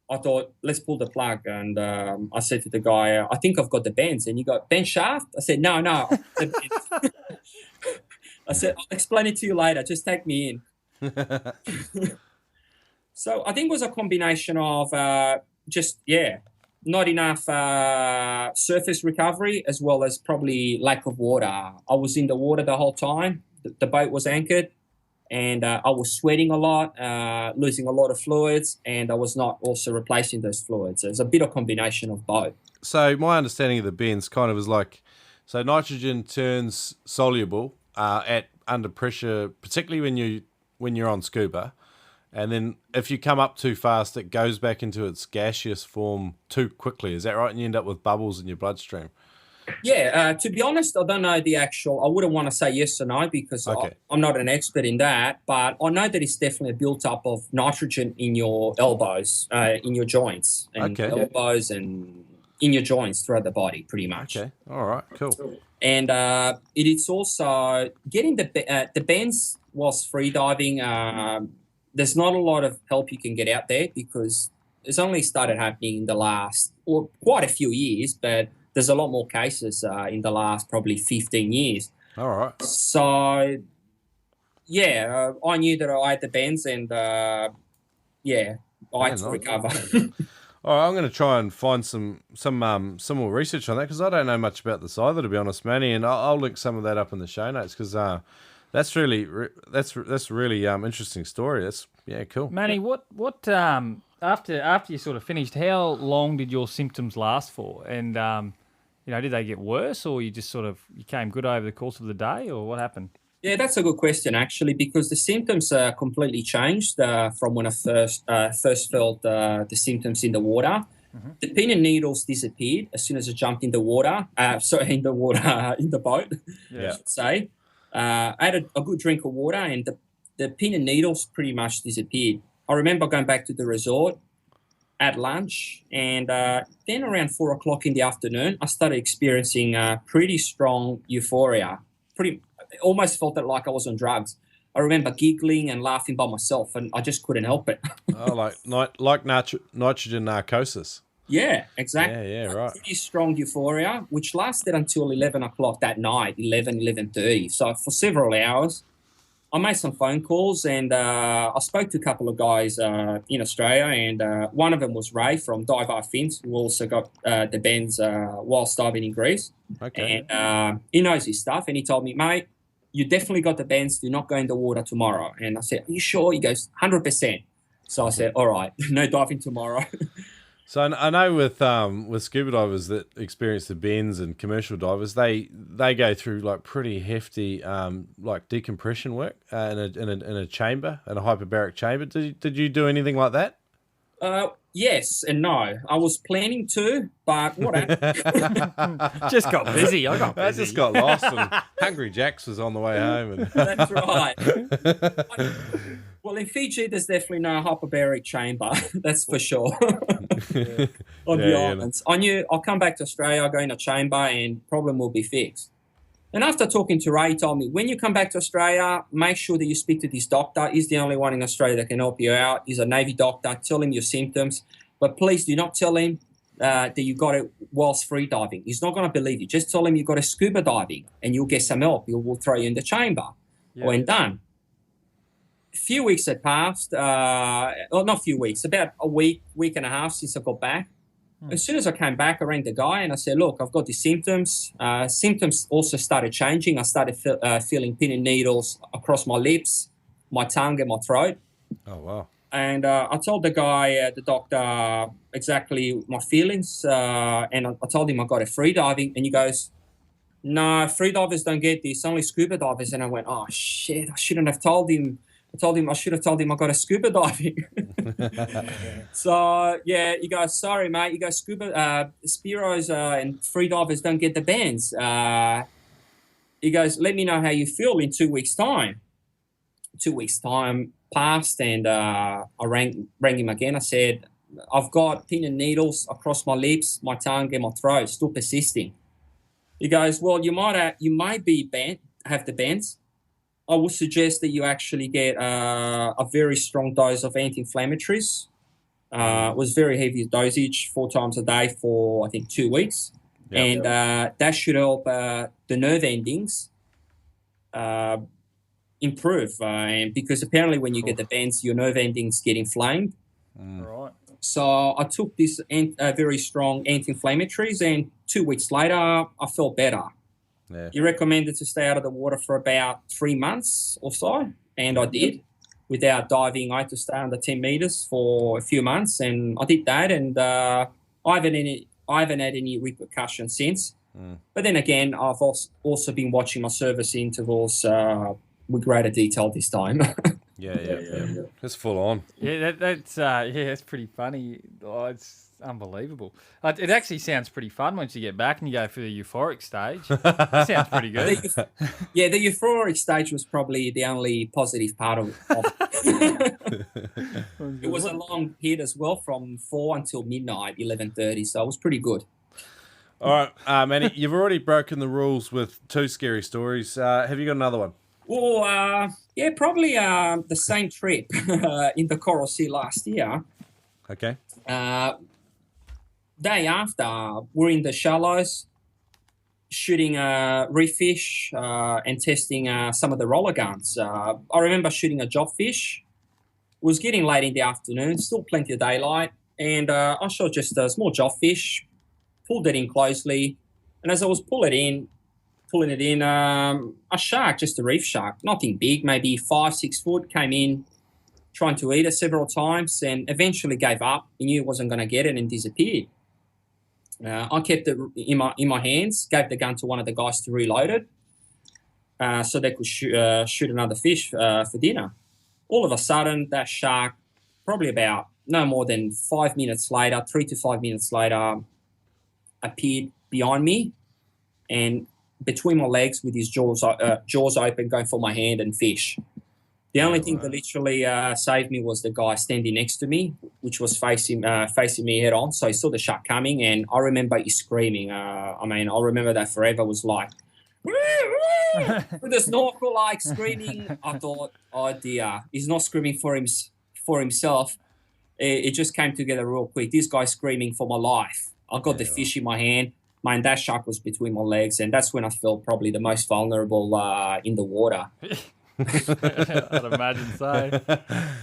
I thought, let's pull the plug. And I said to the guy, I think I've got the bends. And you got bend shaft? I said, no. I said, I'll explain it to you later. Just take me in. So I think it was a combination of not enough surface recovery, as well as probably lack of water. I was in the water the whole time. The boat was anchored. And I was sweating a lot, losing a lot of fluids, and I was not also replacing those fluids. So it's a bit of combination of both. So my understanding of the bends kind of is like, so nitrogen turns soluble at under pressure, particularly when you're on scuba, and then if you come up too fast, it goes back into its gaseous form too quickly. Is that right? And you end up with bubbles in your bloodstream. Yeah, to be honest, I don't know the actual. I wouldn't want to say yes or no because I'm not an expert in that, but I know that it's definitely a built-up of nitrogen in your elbows, in your joints, and elbows and in your joints throughout the body, pretty much. Okay, all right, cool. And it is also getting the bends whilst free diving. There's not a lot of help you can get out there because it's only started happening in the last, or quite a few years, but there's a lot more cases in the last probably 15 years. All right. So, yeah, I knew that I had the bends and, I had to recover. All right, I'm going to try and find some more research on that because I don't know much about this either, to be honest, Manny, and I'll link some of that up in the show notes because that's really interesting story. That's cool. Manny, what after you sort of finished, how long did your symptoms last for? And did they get worse, or you just you came good over the course of the day, or what happened? Yeah, that's a good question actually, because the symptoms completely changed from when I first felt the symptoms in the water. The pin and needles disappeared as soon as I jumped in the water. In the boat, I should say. I had a good drink of water, and the pin and needles pretty much disappeared. I remember going back to the resort at lunch, and then around 4 o'clock in the afternoon, I started experiencing pretty strong euphoria. Almost felt it like I was on drugs. I remember giggling and laughing by myself, and I just couldn't help it. like nitrogen narcosis. Yeah, exactly. Yeah, right. Pretty strong euphoria, which lasted until 11 o'clock that night, 11:30. So for several hours, I made some phone calls, and I spoke to a couple of guys in Australia, and one of them was Ray from Dive Our Fins, who also got the bends whilst diving in Greece. Okay. And he knows his stuff, and he told me, mate, you definitely got the bends. Do not go in the water tomorrow. And I said, are you sure? He goes, 100%. So I said, all right, no diving tomorrow. So I know with scuba divers that experience the bends and commercial divers, they go through like pretty hefty like decompression work in a chamber, in a hyperbaric chamber. Did you do anything like that? Yes and no. I was planning to, but what happened? Just got busy. I just got lost, and Hungry Jack's was on the way home. And That's right. Well, in Fiji, there's definitely no hyperbaric chamber. That's for sure. On the islands. I knew I'll come back to Australia, I'll go in a chamber, and problem will be fixed. And after talking to Ray, he told me, when you come back to Australia, make sure that you speak to this doctor. He's the only one in Australia that can help you out. He's a Navy doctor. Tell him your symptoms. But please do not tell him that you got it whilst free diving. He's not going to believe you. Just tell him you got it scuba diving, and you'll get some help. We'll throw you in the chamber. When done. A few weeks had passed. Not a few weeks, about a week and a half since I got back. As soon as I came back, I rang the guy and I said, look, I've got these symptoms. Symptoms also started changing. I started feeling pin and needles across my lips, my tongue and my throat. Oh, wow. And I told the guy, the doctor, exactly my feelings. And I told him I got a free diving. And he goes, no, free divers don't get this, only scuba divers. And I went, oh, shit, I shouldn't have told him. I should have told him I got a scuba diving. So, yeah, you go, sorry, mate. You go, Spearos and free divers don't get the bends. He goes, let me know how you feel in 2 weeks' time. 2 weeks' time passed, and I rang him again. I said, I've got pin and needles across my lips, my tongue, and my throat, still persisting. He goes, well, you might have the bends. I would suggest that you actually get a very strong dose of anti-inflammatories. It was very heavy dosage, 4 times a day for, I think, 2 weeks. And that should help the nerve endings improve. And because apparently when you get the bends, your nerve endings get inflamed. Right. So I took this very strong anti-inflammatories, and 2 weeks later, I felt better. Yeah. He recommended to stay out of the water for about 3 months or so, and I did. Without diving, I had to stay under 10 meters for a few months, and I did that, and I haven't had any repercussions since. But then again, I've also been watching my service intervals with greater detail this time. Yeah. That's full on. Yeah, that's pretty funny. Oh, it's unbelievable. It actually sounds pretty fun once you get back and you go through the euphoric stage. It sounds pretty good. The euphoric stage was probably the only positive part of it. It was a long hit as well, from 4 until midnight, 11:30, so it was pretty good. All right, Manny, you've already broken the rules with 2 scary stories. Have you got another one? Well, probably the same trip in the Coral Sea last year. Okay. Day after, we're in the shallows shooting reef fish and testing some of the roller guns. I remember shooting a job fish. It was getting late in the afternoon, still plenty of daylight, and I shot just a small job fish, pulled it in closely, and as I was pulling it in, a shark, just a reef shark, nothing big, maybe 5-6 foot, came in, trying to eat it several times, and eventually gave up. He knew he wasn't going to get it and disappeared. I kept it in my hands, gave the gun to one of the guys to reload it, so they could shoot another fish for dinner. All of a sudden, that shark, probably about no more than 5 minutes later, 3 to 5 minutes later, appeared behind me and between my legs with his jaws open, going for my hand and fish. The only thing that literally saved me was the guy standing next to me, which was facing me head on. So he saw the shark coming, and I remember he screaming. I remember that forever. Was like, with the snorkel, like screaming. I thought, oh dear, he's not screaming for himself. It just came together real quick. This guy screaming for my life. I got the fish in my hand. Man, that shark was between my legs, and that's when I felt probably the most vulnerable in the water. I'd imagine so.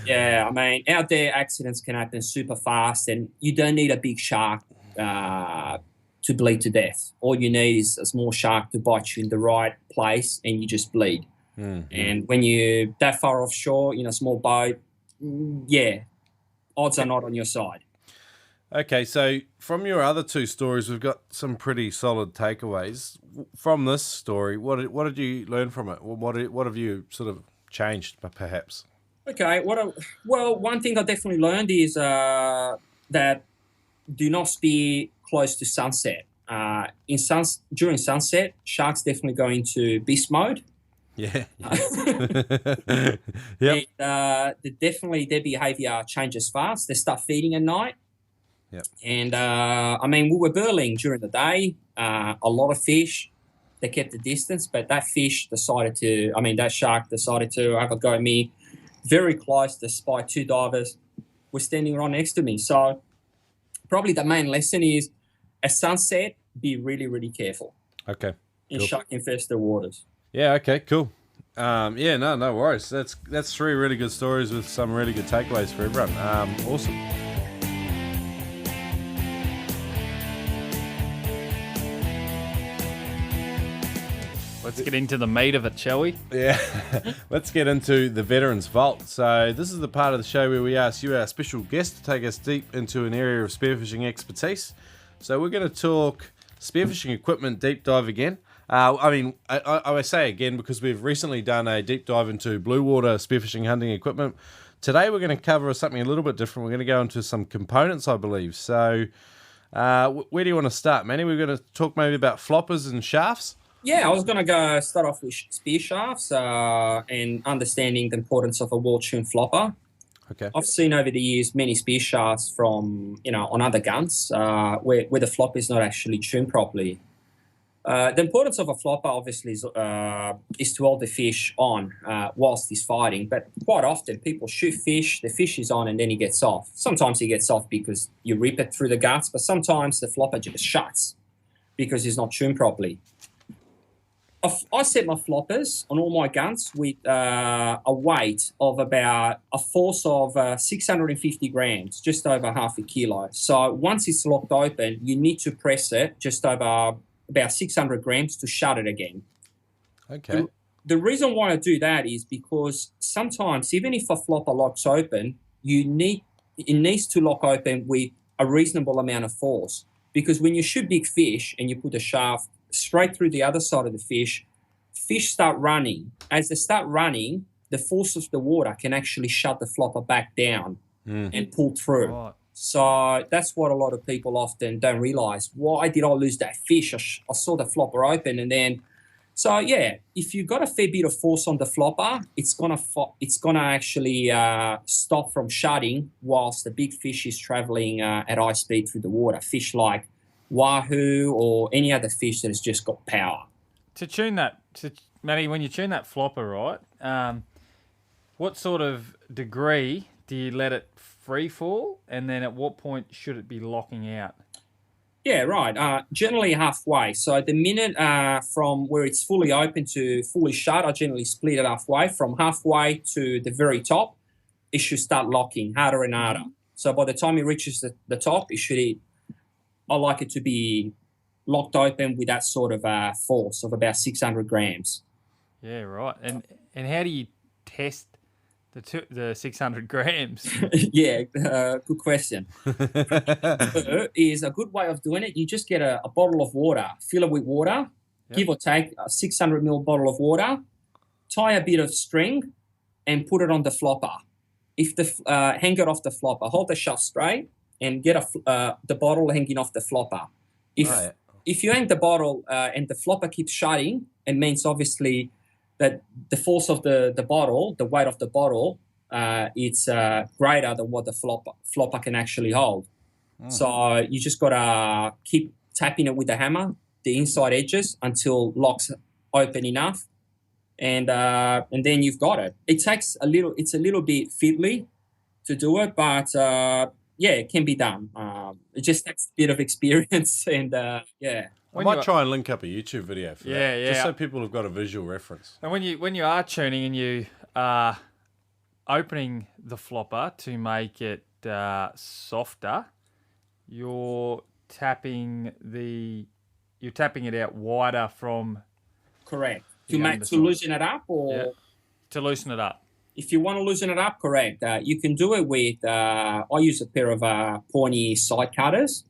Yeah, I mean, out there, accidents can happen super fast, and you don't need a big shark to bleed to death. All you need is a small shark to bite you in the right place, and you just bleed. And when you're that far offshore in a small boat, odds are not on your side. Okay, so from your other two stories, we've got some pretty solid takeaways. From this story, what did you learn from it? What have you sort of changed, perhaps? Okay, one thing I definitely learned is that do not spear close to sunset. During sunset, sharks definitely go into beast mode. Yeah. Yep. Definitely their behavior changes fast. They start feeding at night. Yep. And we were burleying during the day. A lot of fish. They kept the distance, but that shark decided to have a go at me very close, despite two divers were standing right next to me. So probably the main lesson is at sunset, be really, really careful. Okay. In shark-infested waters. Yeah, okay, cool. No worries. That's three really good stories with some really good takeaways for everyone. Awesome. Let's get into the meat of it, shall we? Yeah. Let's get into the Veterans Vault. So this is the part of the show where we ask you, our special guest, to take us deep into an area of spearfishing expertise. So we're going to talk spearfishing equipment deep dive again. I say again because we've recently done a deep dive into blue water spearfishing hunting equipment. Today we're going to cover something a little bit different. We're going to go into some components, I believe. So where do you want to start, Manny? We're going to talk maybe about floppers and shafts. Yeah, I was going to start off with spear shafts and understanding the importance of a well-tuned flopper. Okay. I've seen over the years many spear shafts from, on other guns where the flopper is not actually tuned properly. The importance of a flopper, obviously, is to hold the fish on whilst he's fighting. But quite often, people shoot fish, the fish is on, and then he gets off. Sometimes he gets off because you rip it through the guts, but sometimes the flopper just shuts because he's not tuned properly. I set my floppers on all my guns with a weight of about a force of 650 grams, just over half a kilo. So once it's locked open, you need to press it just over about 600 grams to shut it again. Okay. The reason why I do that is because sometimes, even if a flopper locks open, it needs to lock open with a reasonable amount of force. Because when you shoot big fish and you put a shaft straight through the other side of the fish start running. As they start running, the force of the water can actually shut the flopper back down and pull through. Right. So that's what a lot of people often don't realise. Why did I lose that fish? I saw the flopper open and then... So, yeah, if you've got a fair bit of force on the flopper, it's gonna actually stop from shutting whilst the big fish is travelling at high speed through the water. Fish like wahoo or any other fish that has just got power. To tune that, Manny, when you tune that flopper, right, what sort of degree do you let it free fall, and then at what point should it be locking out? Yeah, right. Generally halfway. So the minute from where it's fully open to fully shut, I generally split it halfway. From halfway to the very top, it should start locking harder and harder. So by the time it reaches the top, I like it to be locked open with that sort of force of about 600 grams. Yeah, right. And how do you test the 600 grams? Yeah, good question. Is a good way of doing it. You just get a bottle of water, fill it with water, give or take a 600 ml bottle of water, tie a bit of string, and put it on the flopper. if the hang it off the flopper, hold the shaft straight, and get the bottle hanging off the flopper. If you hang the bottle and the flopper keeps shutting, it means obviously that the force of the bottle, the weight of the bottle, it's greater than what the flopper can actually hold. So you just got to keep tapping it with the hammer, the inside edges, until locks open enough, and then you've got it. It's a little bit fiddly to do it, but it can be done. It just takes a bit of experience, and I might try and link up a YouTube video for that, just so people have got a visual reference. And when you are tuning and you are opening the flopper to make it softer, you're tapping it out wider from. Correct. To loosen it up, or to loosen it up. If you want to loosen it up, correct. You can do it with. I use a pair of pointy side cutters.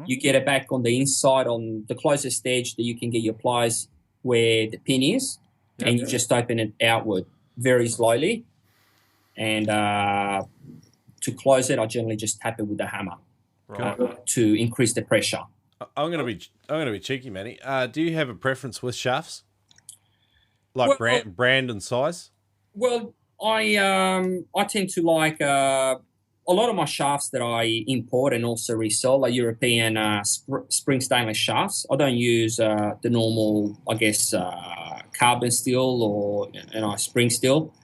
You get it back on the inside, on the closest edge that you can get your pliers where the pin is, and you just open it outward very slowly. And to close it, I generally just tap it with the hammer to increase the pressure. I'm gonna be cheeky, Manny. Do you have a preference with shafts, like brand and size? Well, I tend to like a lot of my shafts that I import and also resell are European spring stainless shafts. I don't use the normal, I guess, carbon steel or spring steel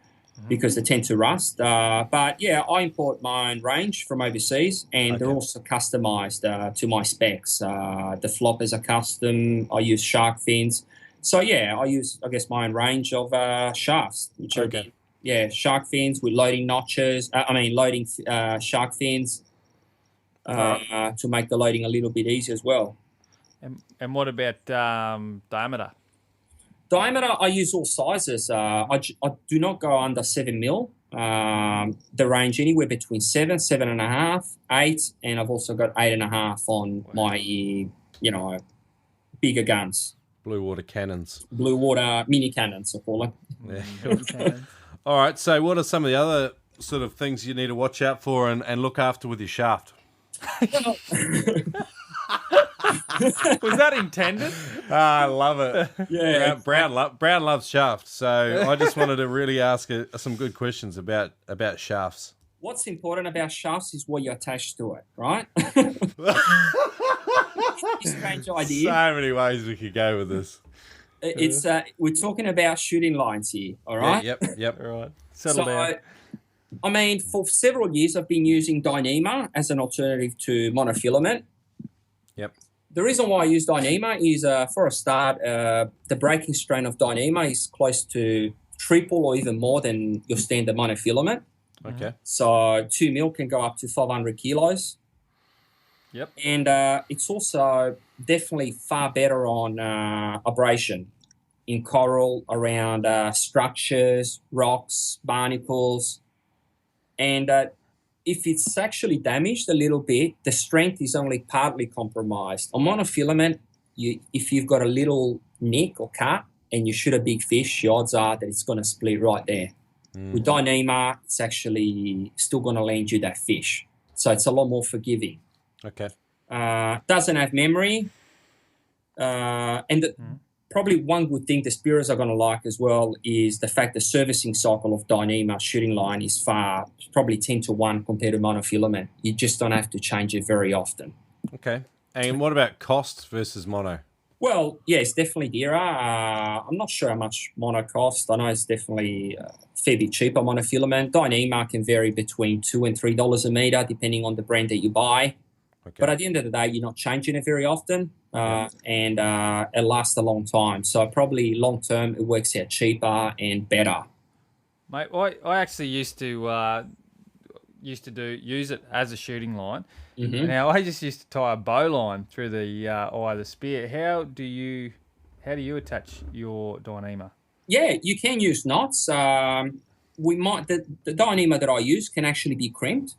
because they tend to rust. But yeah, I import my own range from overseas, and they're also customized to my specs. The floppers are custom. I use shark fins. So yeah, I use, I guess, my own range of shafts, which are shark fins with loading notches. Loading shark fins to make the loading a little bit easier as well. And what about diameter? Diameter, I use all sizes. I do not go under 7 mil. The range anywhere between 7, 7.5, 8, and I've also got 8.5 on my, bigger guns. Blue water cannons. Blue water mini cannons, I call it. Yeah. All right, so what are some of the other sort of things you need to watch out for and look after with your shaft? Was that intended? I love it. Yeah, Brown loves shafts, so I just wanted to really ask some good questions about shafts. What's important about shafts is what you attach to it, right? Strange idea. So many ways we could go with this. It's we're talking about shooting lines here, all right? Yep. All right. Settle down. I mean, for several years, I've been using Dyneema as an alternative to monofilament. Yep. The reason why I use Dyneema is, for a start, the breaking strain of Dyneema is close to triple or even more than your standard monofilament. Okay. So 2 mil can go up to 500 kilos. Yep. And it's also definitely far better on abrasion in coral, around structures, rocks, barnacles. And if it's actually damaged a little bit, the strength is only partly compromised. On monofilament, if you've got a little nick or cut and you shoot a big fish, the odds are that it's going to split right there. With Dyneema, it's actually still going to land you that fish. So it's a lot more forgiving. Okay. Doesn't have memory. Probably one good thing the Spearos are going to like as well is the fact the servicing cycle of Dyneema shooting line is probably 10 to 1 compared to monofilament. You just don't have to change it very often. Okay. And what about costs versus mono? Well, yeah, it's definitely dearer. I'm not sure how much mono costs. I know it's definitely a fair bit cheaper monofilament. Dyneema can vary between $2 and $3 a metre depending on the brand that you buy. Okay. But at the end of the day, you're not changing it very often, and it lasts a long time. So probably long term, it works out cheaper and better. Mate, I actually used to use it as a shooting line. Mm-hmm. Now I just used to tie a bow line through the eye of the spear. How do you attach your Dyneema? Yeah, you can use knots. The Dyneema that I use can actually be crimped.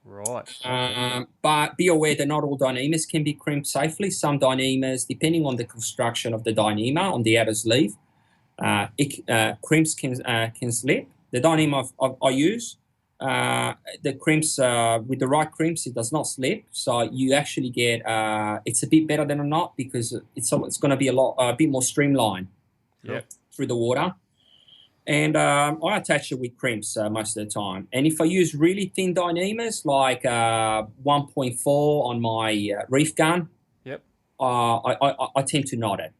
Right. But be aware that not all Dyneemas can be crimped safely. Some Dyneemas, depending on the construction of the Dyneema on the outer sleeve, crimps can slip. The Dyneema I use the crimps, with the right crimps, it does not slip. So you actually get, it's a bit better than a knot because it's going to be a bit more streamlined through the water. And I attach it with crimps most of the time. And if I use really thin dynemas, like 1.4 on my reef gun, I tend to knot it.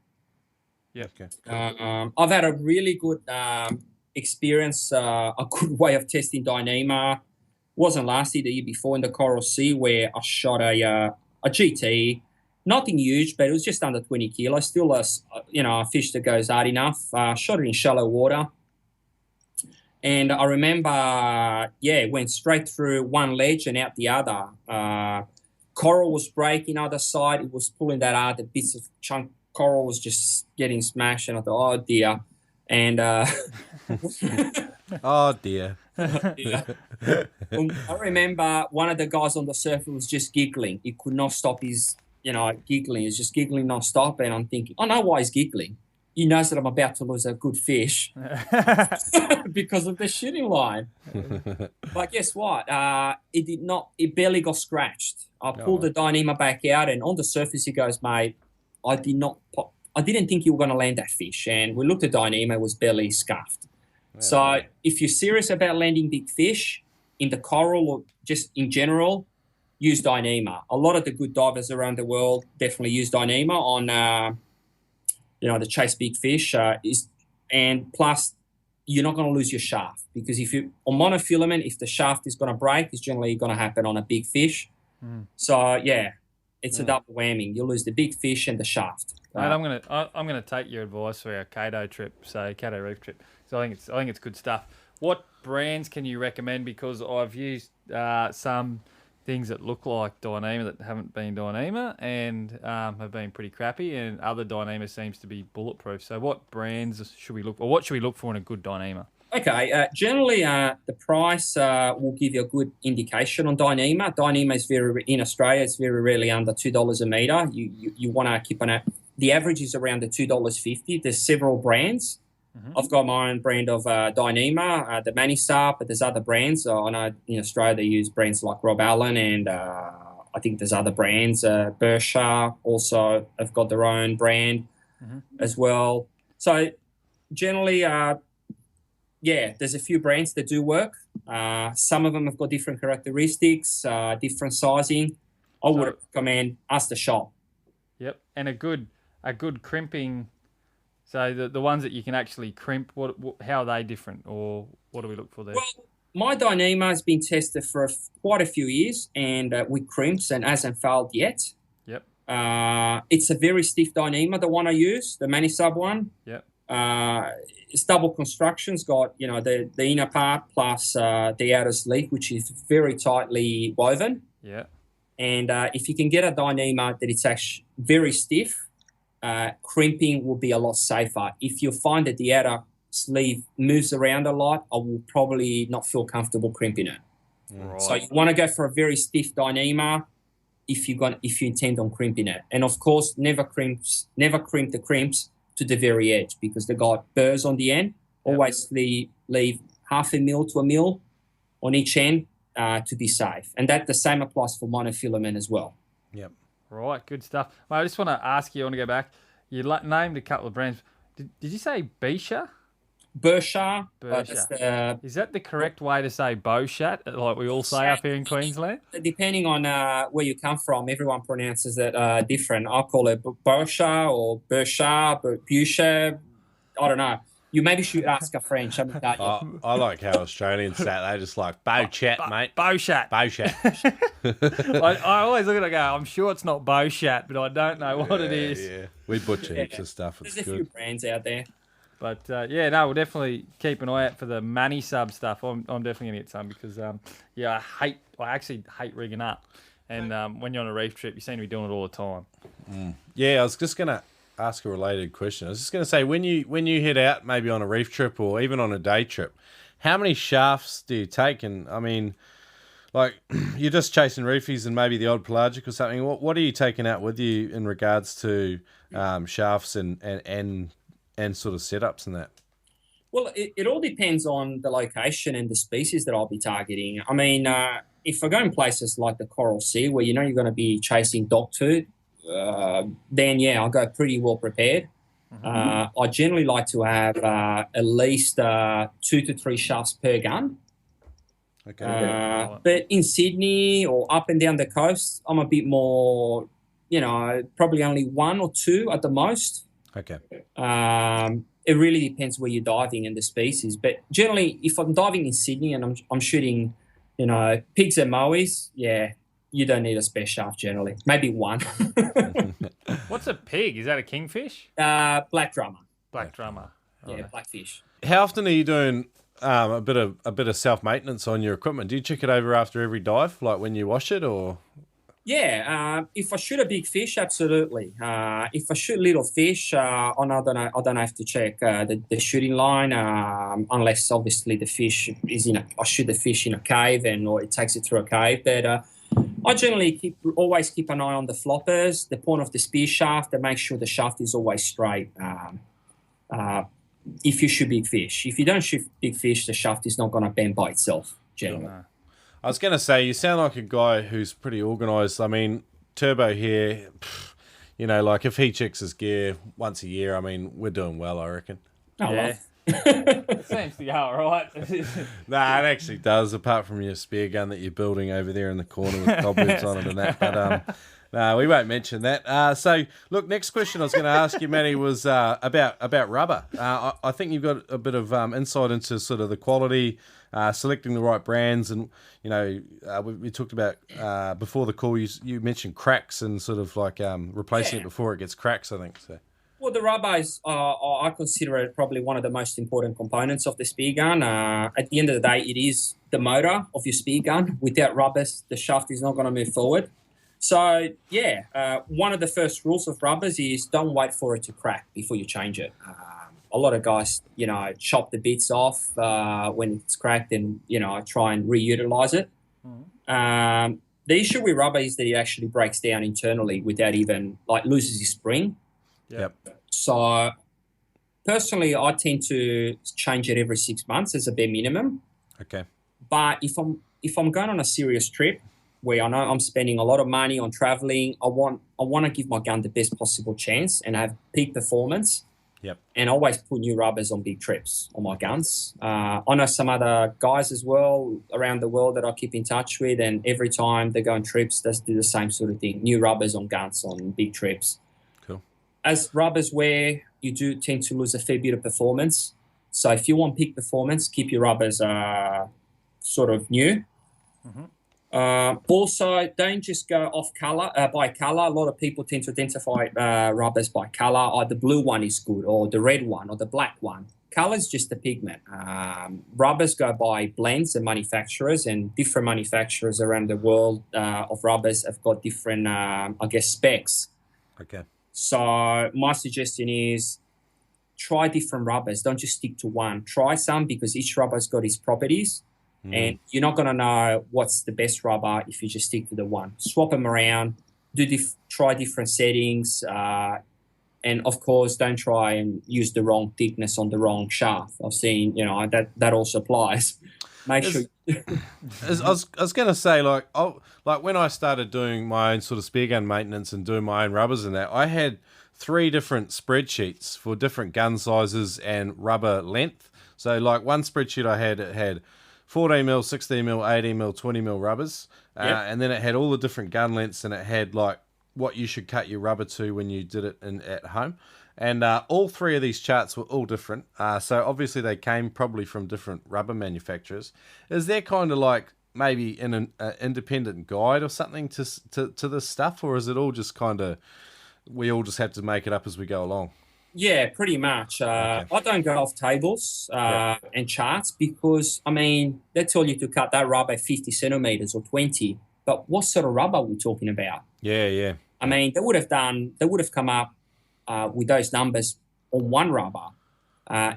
I've had a really good experience, a good way of testing Dyneema. Wasn't last year, the year before in the Coral Sea, where I shot a GT, nothing huge, but it was just under 20 kilos. Still a fish that goes hard enough. Shot it in shallow water, and I remember, it went straight through one ledge and out the other. Coral was breaking other side. It was pulling that out. The bits of chunk coral was just getting smashed, and I thought, oh dear. And oh dear. I remember one of the guys on the surface was just giggling. He could not stop his, giggling. He's just giggling non-stop, and I'm thinking, I know why he's giggling. He knows that I'm about to lose a good fish because of the shooting line. But guess what? It barely got scratched. I pulled the Dyneema back out, and on the surface he goes, mate, I didn't think you were going to land that fish. And we looked at Dyneema, it was barely scuffed. Yeah, so if you're serious about landing big fish in the coral or just in general, use Dyneema. A lot of the good divers around the world definitely use Dyneema on, the chase big fish. And plus, you're not going to lose your shaft, because on monofilament, if the shaft is going to break, it's generally going to happen on a big fish. So it's a double whammy. You'll lose the big fish and the shaft. Mate, I'm gonna take your advice for our Cato trip, Cato Reef trip. So I think it's good stuff. What brands can you recommend? Because I've used some things that look like Dyneema that haven't been Dyneema and have been pretty crappy, and other Dyneema seems to be bulletproof. So what brands should we look for? What should we look for in a good Dyneema? Okay, generally the price will give you a good indication on Dyneema. Dyneema is in Australia, it's very rarely under $2 a metre. You want to keep on it. The average is around the $2.50. There's several brands. I've got my own brand of Dyneema, the MannySub, but there's other brands. I know in Australia they use brands like Rob Allen, and I think there's other brands. Bersha also have got their own brand as well. So generally, there's a few brands that do work. Some of them have got different characteristics, different sizing. I would recommend ask the shop. Yep, and a good crimping. So the ones that you can actually crimp, how are they different, or what do we look for there? Well, my Dyneema has been tested for quite a few years, and with crimps, and hasn't failed yet. Yep. It's a very stiff Dyneema, the one I use, the MannySub one. Yep. It's double construction. It's got the inner part plus the outer sleeve, which is very tightly woven. Yeah. And if you can get a Dyneema that it's actually very stiff, crimping will be a lot safer. If you find that the outer sleeve moves around a lot, I will probably not feel comfortable crimping it. Right. So you want to go for a very stiff Dyneema if you intend on crimping it. And of course, never crimp the crimps to the very edge, because they got burrs on the end. Yep. Always leave half a mil to a mil on each end to be safe. And that the same applies for monofilament as well. Yep. Right, good stuff. Well, I just want to ask you, I want to go back. You named a couple of brands. Did you say Bersha? Bersha. Is that the correct way to say Bowshat, like we all say up here in Queensland? Depending on where you come from, everyone pronounces it different. I'll call it Bersha or Bersha, Busha. I don't know. You maybe should ask a French. I like how Australians say it. They just like Bowchat, mate. Bowshat. I always look at it and go, I'm sure it's not Bowshat, but I don't know what it is. Yeah, we butcher heaps of stuff. It's There's good. a few brands out there. But, we'll definitely keep an eye out for the MannySub stuff. I'm definitely going to get some because, I actually hate rigging up. And when you're on a reef trip, you seem to be doing it all the time. Yeah, I was just going to ask a related question. I was just going to say, when you head out, maybe on a reef trip or even on a day trip, how many shafts do you take? And I mean, like, you're just chasing reefies and maybe the odd pelagic or something. What are you taking out with you in regards to shafts and sort of setups and that? Well, it all depends on the location and the species that I'll be targeting. I mean, if I go in places like the Coral Sea where you know you're going to be chasing dogtooth, then yeah, I'll go pretty well prepared. I generally like to have at least 2 to 3 shafts per gun. Okay. But in Sydney or up and down the coast, I'm a bit more, you know, probably only 1 or 2 at the most. Okay. It really depends where you're diving and the species. But generally, if I'm diving in Sydney and I'm shooting, you know, pigs and moas, yeah, you don't need a spare shaft generally. Maybe 1. What's a pig? Is that a kingfish? Black drummer. Black drummer. Yeah, blackfish. How often are you doing a bit of self maintenance on your equipment? Do you check it over after every dive, like when you wash it, or? Yeah, if I shoot a big fish, absolutely. If I shoot little fish, I don't have to check the shooting line, unless obviously the fish is I shoot the fish in a cave or it takes it through a cave. But I generally always keep an eye on the floppers, the point of the spear shaft, and make sure the shaft is always straight. If you shoot big fish, if you don't shoot big fish, the shaft is not going to bend by itself generally. No. I was going to say, you sound like a guy who's pretty organised. I mean, Turbo here, you know, like if he checks his gear once a year, I mean, we're doing well, I reckon. Oh, Yeah. It seems to go all right. Nah, it actually does, apart from your spear gun that you're building over there in the corner with cobwebs on it and that. But no, we won't mention that. So, look, next question I was going to ask you, Manny, was about rubber. I think you've got a bit of insight into sort of the quality, selecting the right brands, and you know, we talked about before the call. You mentioned cracks and sort of like replacing it before it gets cracks, I think. So. Well, the rubber is, I consider it probably one of the most important components of the spear gun. At the end of the day, it is the motor of your spear gun. Without rubbers, the shaft is not going to move forward. So, yeah, one of the first rules of rubbers is don't wait for it to crack before you change it. A lot of guys, you know, chop the bits off when it's cracked and, you know, try and reutilize it. The issue with rubber is that it actually breaks down internally without even, like, loses its spring. Yep. So, personally, I tend to change it every 6 months as a bare minimum. Okay. But if I'm going on a serious trip where I know I'm spending a lot of money on traveling, I want to give my gun the best possible chance and have peak performance. Yep. And always put new rubbers on big trips on my guns. I know some other guys as well around the world that I keep in touch with, and every time they go on trips, they do the same sort of thing. New rubbers on guns on big trips. Cool. As rubbers wear, you do tend to lose a fair bit of performance. So if you want peak performance, keep your rubbers sort of new. Also, don't just go off color by color. A lot of people tend to identify rubbers by color. Oh, the blue one is good, or the red one, or the black one. Color is just the pigment. Rubbers go by blends and manufacturers, and different manufacturers around the world of rubbers have got different, specs. Okay. So my suggestion is try different rubbers. Don't just stick to one. Try some, because each rubber's got its properties. And you're not going to know what's the best rubber if you just stick to the one. Swap them around, try different settings, and of course, don't try and use the wrong thickness on the wrong shaft. I've seen, you know, that also applies. Make sure. I was going to say, like when I started doing my own sort of spear gun maintenance and doing my own rubbers and that, I had 3 different spreadsheets for different gun sizes and rubber length. So, like one spreadsheet I had, it had 14 mil, 16 mil, 18 mil, 20 mil rubbers. And then it had all the different gun lengths, and it had like what you should cut your rubber to when you did it at home. And all 3 of these charts were all different. So obviously they came probably from different rubber manufacturers. Is there kind of like maybe an independent guide or something to this stuff? Or is it all just kind of, we all just have to make it up as we go along? Yeah, pretty much. I don't go off tables and charts, because, I mean, they tell you to cut that rubber 50 centimeters or 20, but what sort of rubber are we talking about? Yeah. I mean, they would have come up with those numbers on one rubber.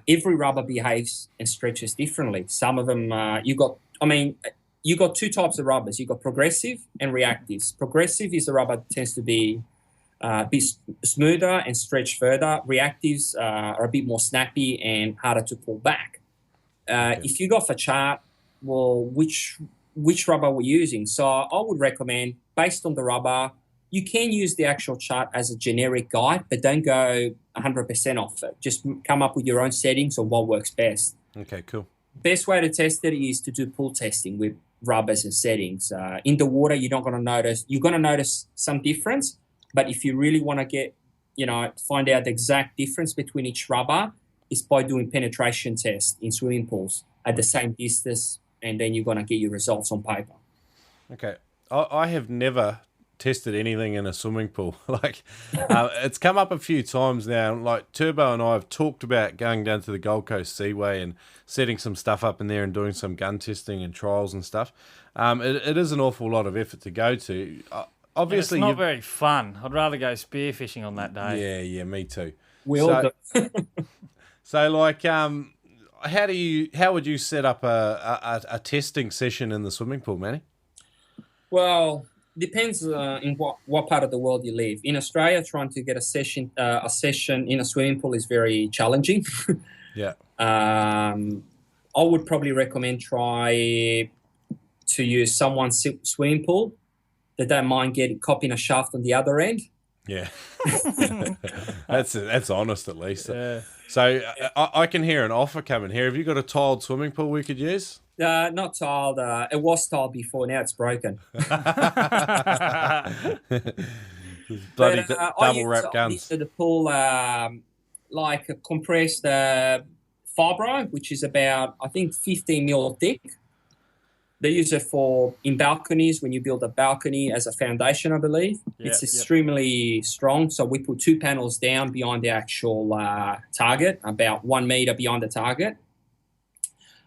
Every rubber behaves and stretches differently. Some of them, you got 2 types of rubbers. You got progressive and reactives. Progressive is the rubber that tends to be smoother and stretch further. Reactives are a bit more snappy and harder to pull back. If you got for chart, well, which rubber we're using. So I would recommend, based on the rubber, you can use the actual chart as a generic guide, but don't go 100% off it. Just come up with your own settings on what works best. Okay, cool. Best way to test it is to do pull testing with rubbers and settings. In the water, you're going to notice some difference, but if you really want to get, find out the exact difference between each rubber, is by doing penetration tests in swimming pools at the same distance, and then you're going to get your results on paper. Okay. I have never tested anything in a swimming pool. It's come up a few times now. Like Turbo and I have talked about going down to the Gold Coast Seaway and setting some stuff up in there and doing some gun testing and trials and stuff. It is an awful lot of effort to go to. Obviously, it's not very fun. I'd rather go spearfishing on that day. Yeah, me too. We all do. So, how would you set up a testing session in the swimming pool, Manny? Well, depends in what part of the world you live. In Australia, trying to get a session in a swimming pool is very challenging. Yeah. I would probably recommend try to use someone's swimming pool that don't mind copping a shaft on the other end. Yeah. That's honest, at least. Yeah. So I can hear an offer coming here. Have you got a tiled swimming pool we could use? Not tiled. It was tiled before. Now it's broken. Bloody double wrap guns. I used the pool like a compressed fibro, which is about, I think, 15 mil thick. They use it in balconies when you build a balcony as a foundation, I believe. It's extremely strong. So we put 2 panels down behind the actual target, about 1 meter beyond the target.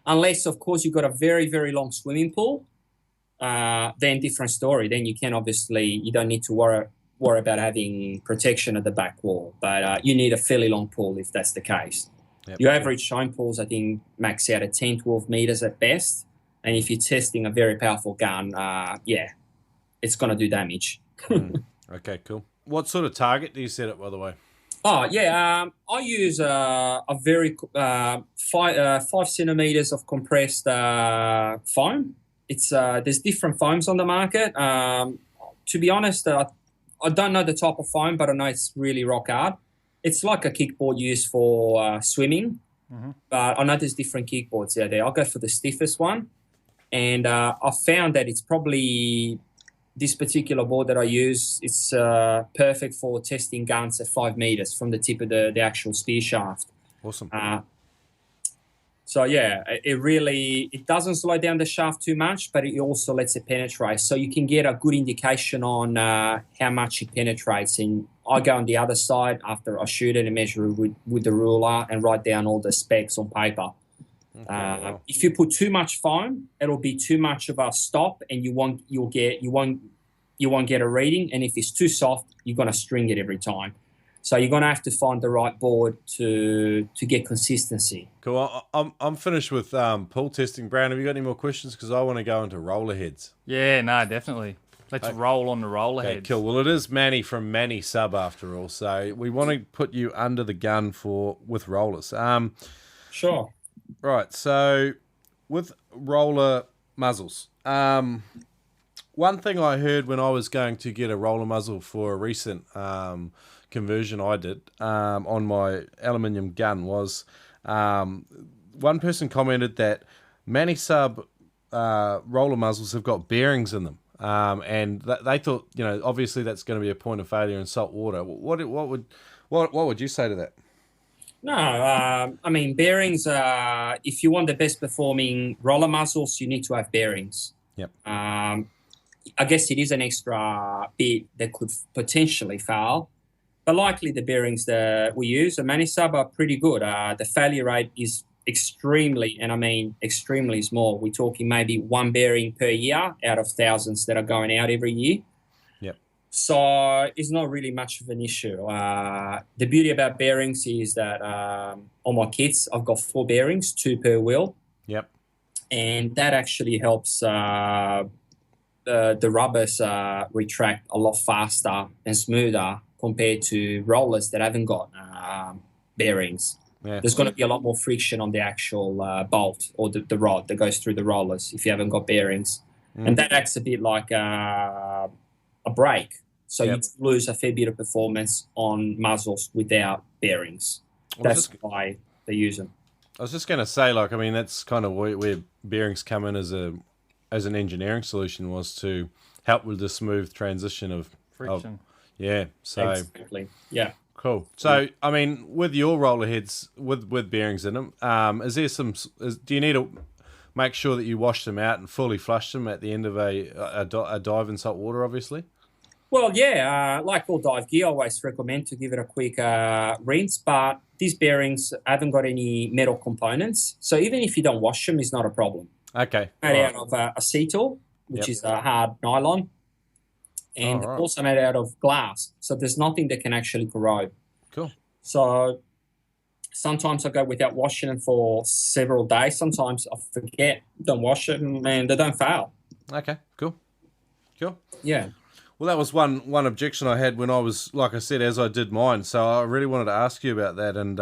Unless, of course, you've got a very, very long swimming pool, then different story. Then you don't need to worry about having protection at the back wall. But you need a fairly long pool if that's the case. Yep. Your average shine pools, I think, max out at 10, 12 meters at best. And if you're testing a very powerful gun, it's going to do damage. Okay, cool. What sort of target do you set up, by the way? Oh, yeah. I use a very 5 centimeters of compressed foam. There's different foams on the market. To be honest, I don't know the type of foam, but I know it's really rock hard. It's like a kickboard used for swimming, but I know there's different kickboards out there. I'll go for the stiffest one. And I found that it's probably this particular board that I use. It's perfect for testing guns at 5 meters from the tip of the actual spear shaft. Awesome. It doesn't slow down the shaft too much, but it also lets it penetrate. So you can get a good indication on how much it penetrates. And I go on the other side after I shoot it and measure it with the ruler and write down all the specs on paper. Okay, wow. If you put too much foam, it'll be too much of a stop, and you won't get a reading. And if it's too soft, you're gonna string it every time. So you're gonna have to find the right board to get consistency. Cool. I'm finished with pool testing. Brown, have you got any more questions? Because I want to go into roller heads. Yeah, no, definitely. Let's roll on the roller heads. Okay, cool. Well, it is Manny from MannySub after all, so we want to put you under the gun with rollers. Sure. Right, so with roller muzzles, one thing I heard when I was going to get a roller muzzle for a recent conversion I did on my aluminium gun was one person commented that MannySub roller muzzles have got bearings in them, and they thought, obviously that's going to be a point of failure in salt water. What would you say to that? No, I mean, bearings, if you want the best performing roller muzzles, you need to have bearings. Yep. I guess it is an extra bit that could potentially fail, but likely the bearings that we use, the MannySub, are pretty good. The failure rate is extremely small. We're talking maybe 1 bearing per year out of thousands that are going out every year. So it's not really much of an issue. The beauty about bearings is that on my kits, I've got 4 bearings, 2 per wheel. Yep. And that actually helps the rubbers retract a lot faster and smoother compared to rollers that haven't got bearings. Yeah. There's going to be a lot more friction on the actual bolt or the rod that goes through the rollers if you haven't got bearings. And that acts a bit like a brake. So you lose a fair bit of performance on muzzles without bearings. That's why they use them. I was just going to say, like, I mean, that's kind of where bearings come in as an engineering solution, was to help with the smooth transition of Friction. So exactly. Yeah. Cool. So, I mean, with your roller heads with bearings in them, is there do you need to make sure that you wash them out and fully flush them at the end of a dive in salt water, obviously? Well, yeah, like all dive gear, I always recommend to give it a quick rinse, but these bearings haven't got any metal components, so even if you don't wash them, it's not a problem. Okay. Made out of acetal, which is a hard nylon, and also made out of glass, so there's nothing that can actually corrode. Cool. So sometimes I go without washing them for several days. Sometimes I forget, don't wash them, and they don't fail. Okay, cool. Yeah. Well, that was one objection I had when I was, like I said, as I did mine. So I really wanted to ask you about that. And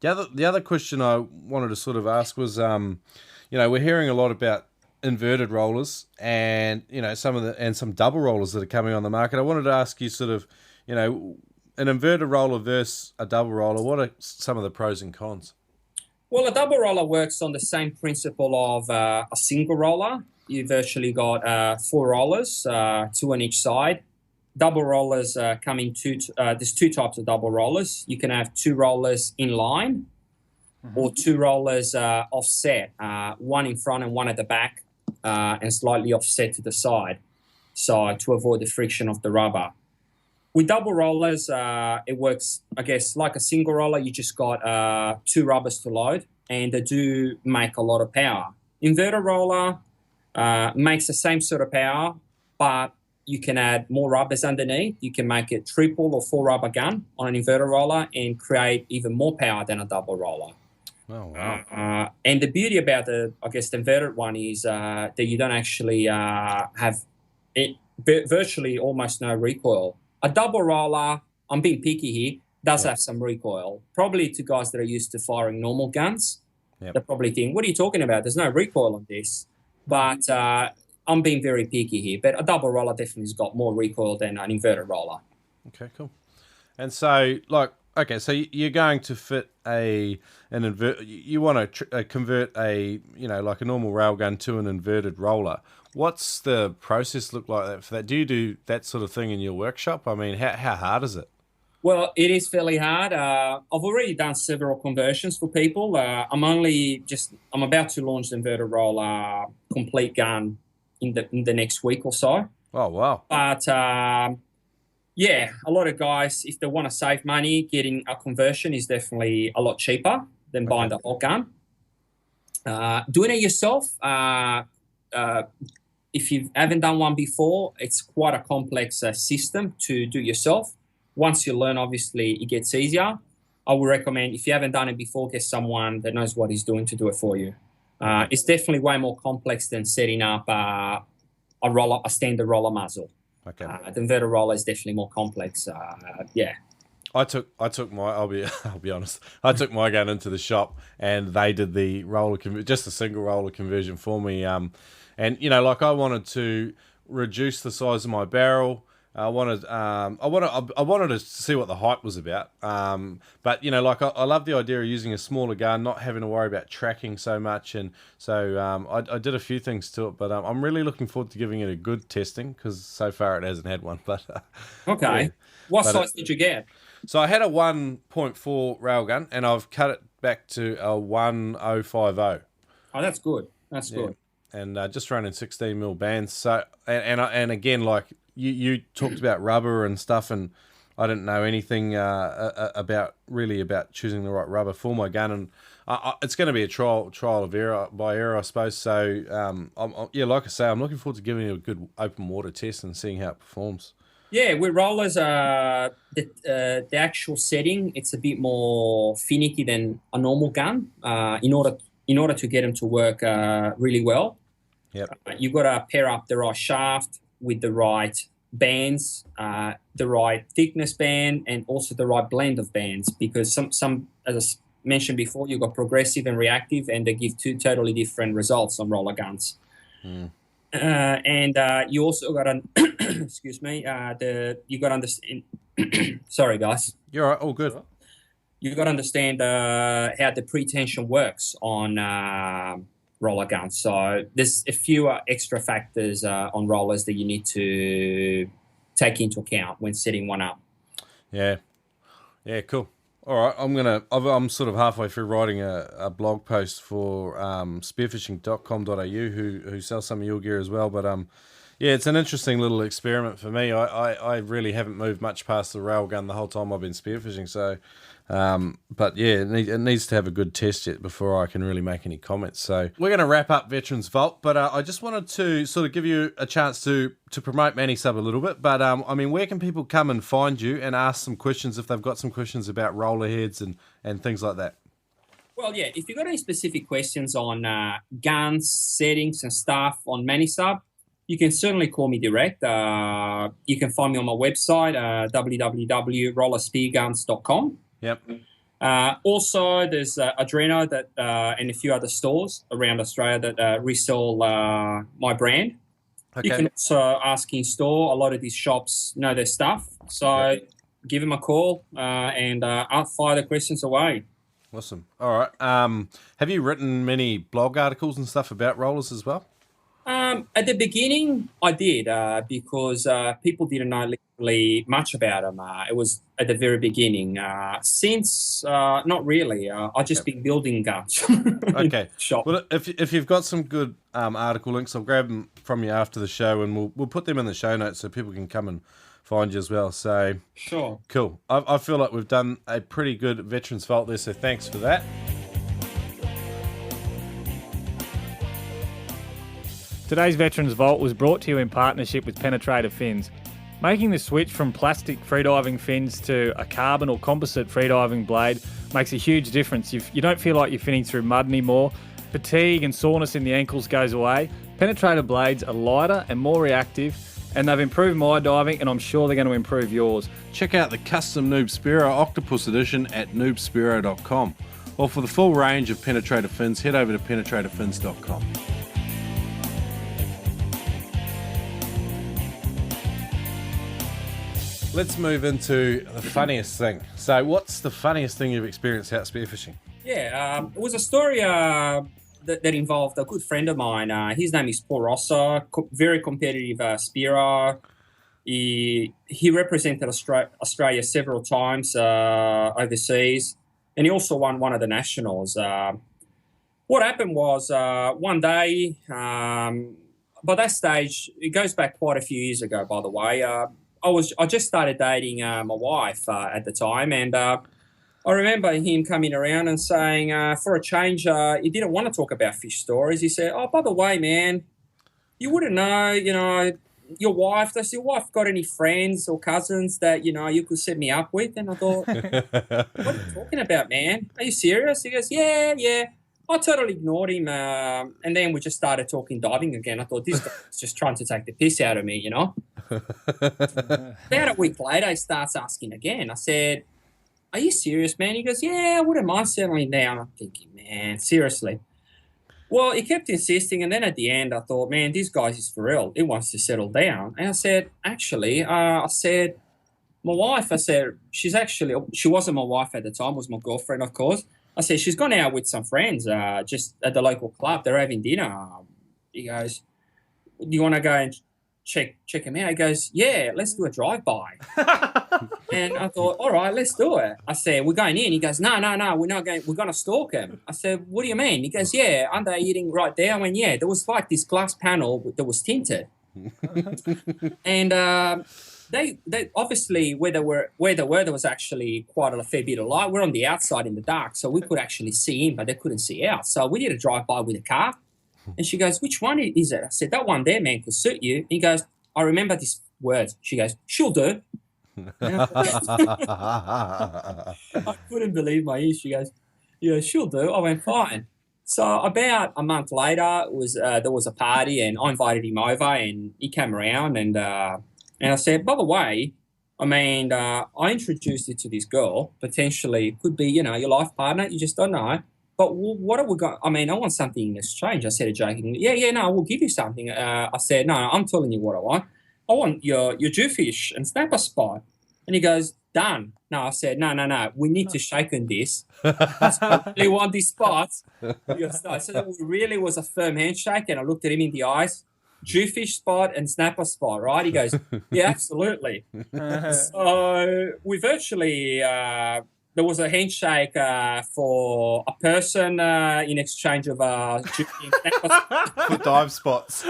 the other question I wanted to sort of ask was, we're hearing a lot about inverted rollers and some double rollers that are coming on the market. I wanted to ask you sort of, an inverted roller versus a double roller. What are some of the pros and cons? Well, a double roller works on the same principle of a single roller. You virtually got 4 rollers, 2 on each side. Double rollers come in there's 2 types of double rollers. You can have 2 rollers in line or 2 rollers offset, one in front and one at the back, and slightly offset to the side, so to avoid the friction of the rubber. With double rollers, it works, I guess, like a single roller. You just got 2 rubbers to load, and they do make a lot of power. Inverted roller makes the same sort of power, but you can add more rubbers underneath. You can make it 3 or 4 rubber gun on an inverted roller and create even more power than a double roller. Oh, wow. And the beauty about the inverted one is that you don't actually have virtually almost no recoil. A double roller, I'm being picky here, does have some recoil. Probably to guys that are used to firing normal guns, they probably think, what are you talking about? There's no recoil on this. But I'm being very picky here. But a double roller definitely has got more recoil than an inverted roller. Okay, cool. And so, so you're going to fit you want to convert a normal railgun to an inverted roller. What's the process look like for that? Do you do that sort of thing in your workshop? I mean, how hard is it? Well, it is fairly hard. I've already done several conversions for people. I'm about to launch the inverted roller complete gun in the next week or so. Oh, wow. But a lot of guys, if they want to save money, getting a conversion is definitely a lot cheaper than buying the whole gun. Doing it yourself, if you haven't done one before, it's quite a complex system to do yourself. Once you learn, obviously, it gets easier. I would recommend, if you haven't done it before, get someone that knows what he's doing to do it for you. It's definitely way more complex than setting up a standard roller muzzle. Okay. The inverted roller is definitely more complex. I took my. I'll be honest. I took my gun into the shop, and they did the just a single roller conversion for me. And I wanted to reduce the size of my barrel. I wanted to see what the height was about. But I love the idea of using a smaller gun, not having to worry about tracking so much, and so I did a few things to it. But I'm really looking forward to giving it a good testing, because so far it hasn't had one. But okay, what size did you get? So I had a 1.4 railgun, and I've cut it back to a 1050. Oh, that's good. That's good. And just running 16mm bands. So and again, like you talked about rubber and stuff, and I didn't know anything about choosing the right rubber for my gun, and it's going to be a trial of error by error, I suppose. So like I say, I'm looking forward to giving it a good open water test and seeing how it performs. Yeah, with rollers, the actual setting, it's a bit more finicky than a normal gun. In order to get them to work really well, you've got to pair up the right shaft with the right bands, the right thickness band, and also the right blend of bands. Because some as mentioned before, you've got progressive and reactive, and they give two totally different results on roller guns. And you also got to, excuse me, you got to understand. Sorry, guys. You're all right, all good. You got to understand how the pre-tension works on roller guns. So there's a few extra factors on rollers that you need to take into account when setting one up. Yeah, cool. All right, I'm sort of halfway through writing a blog post for spearfishing.com.au who sells some of your gear as well. But yeah, it's an interesting little experiment for me. I really haven't moved much past the rail gun the whole time I've been spearfishing. So, but yeah, it needs to have a good test yet before I can really make any comments. So we're going to wrap up Veterans Vault, but I just wanted to sort of give you a chance to promote MannySub a little bit. But I mean, where can people come and find you and ask some questions if they've got some questions about roller heads and things like that? Well, yeah, if you've got any specific questions on guns, settings and stuff on MannySub, you can certainly call me direct. You can find me on my website, www.rollerspearguns.com. Yep. Also, there's Adreno and a few other stores around Australia that resell my brand. Okay. You can also ask in store. A lot of these shops know their stuff. So give them a call and I'll fire the questions away. Awesome. All right. Have you written many blog articles and stuff about rollers as well? At the beginning, I did because people didn't know literally much about them. It was at the very beginning. Since, not really. I've just been building guns. Okay. Well, if you've got some good article links, I'll grab them from you after the show, and we'll put them in the show notes so people can come and find you as well. So sure. Cool. I feel like we've done a pretty good Veterans Vault there, so thanks for that. Today's Veterans Vault was brought to you in partnership with Penetrator Fins. Making the switch from plastic freediving fins to a carbon or composite freediving blade makes a huge difference. You don't feel like you're finning through mud anymore. Fatigue and soreness in the ankles goes away. Penetrator blades are lighter and more reactive, and they've improved my diving, and I'm sure they're going to improve yours. Check out the custom Noob Spearo Octopus Edition at noobspearo.com. Or for the full range of Penetrator fins, head over to penetratorfins.com. Let's move into the funniest thing. So what's the funniest thing you've experienced out spearfishing? Yeah, it was a story that involved a good friend of mine. His name is Paul Rossa, very competitive spearer. He represented Australia several times overseas, and he also won one of the nationals. What happened was one day, by that stage, it goes back quite a few years ago, by the way, I just started dating my wife at the time, and I remember him coming around and saying, for a change, he didn't want to talk about fish stories. He said, "Oh, by the way, man, you wouldn't know, your wife. Does your wife got any friends or cousins that you could set me up with?" And I thought, "What are you talking about, man? Are you serious?" He goes, "Yeah." I totally ignored him, and then we just started talking diving again. I thought, this guy's just trying to take the piss out of me, About a week later, he starts asking again. I said, "Are you serious, man?" He goes, "Yeah, I wouldn't mind settling down." I'm thinking, man, seriously. Well, he kept insisting, and then at the end, I thought, man, this guy is for real. He wants to settle down. And I said, actually, my wife, she wasn't my wife at the time, was my girlfriend, of course. I said, she's gone out with some friends just at the local club. They're having dinner. He goes, "Do you want to go and check him out?" He goes, "Yeah, let's do a drive-by." And I thought, all right, let's do it. I said, "We're going in." He goes, No, we're not going. We're going to stalk him. I said, "What do you mean?" He goes, "Yeah, aren't they eating right there?" I went, "Yeah, there was like this glass panel that was tinted." And they obviously where they were there was actually quite a fair bit of light. We're on the outside in the dark, so we could actually see in, but they couldn't see out. So we did a drive-by with a car. And she goes, "Which one is it?" I said, "That one there, man, could suit you." He goes, "I remember these words." She goes, "She'll do." I couldn't believe my ears. She goes, "Yeah, she'll do." I went, "Fine." So about a month later, there was a party, and I invited him over, and he came around, and I said, "By the way, I mean, I introduced it to this girl. Potentially, it could be, you know, your life partner. You just don't know. But what have we got? I mean, I want something in exchange. I said, jokingly, yeah, no, we'll give you something. I said, no, I'm telling you what I want. I want your jewfish and snapper spot. And he goes, done. No, I said, no. We need to shake on this. I really want these spots. So it really was a firm handshake. And I looked at him in the eyes. Jewfish spot and snapper spot, right? He goes, yeah, absolutely. So we virtually, there was a handshake for a person in exchange of jewfish and snapper spot. For dive spots.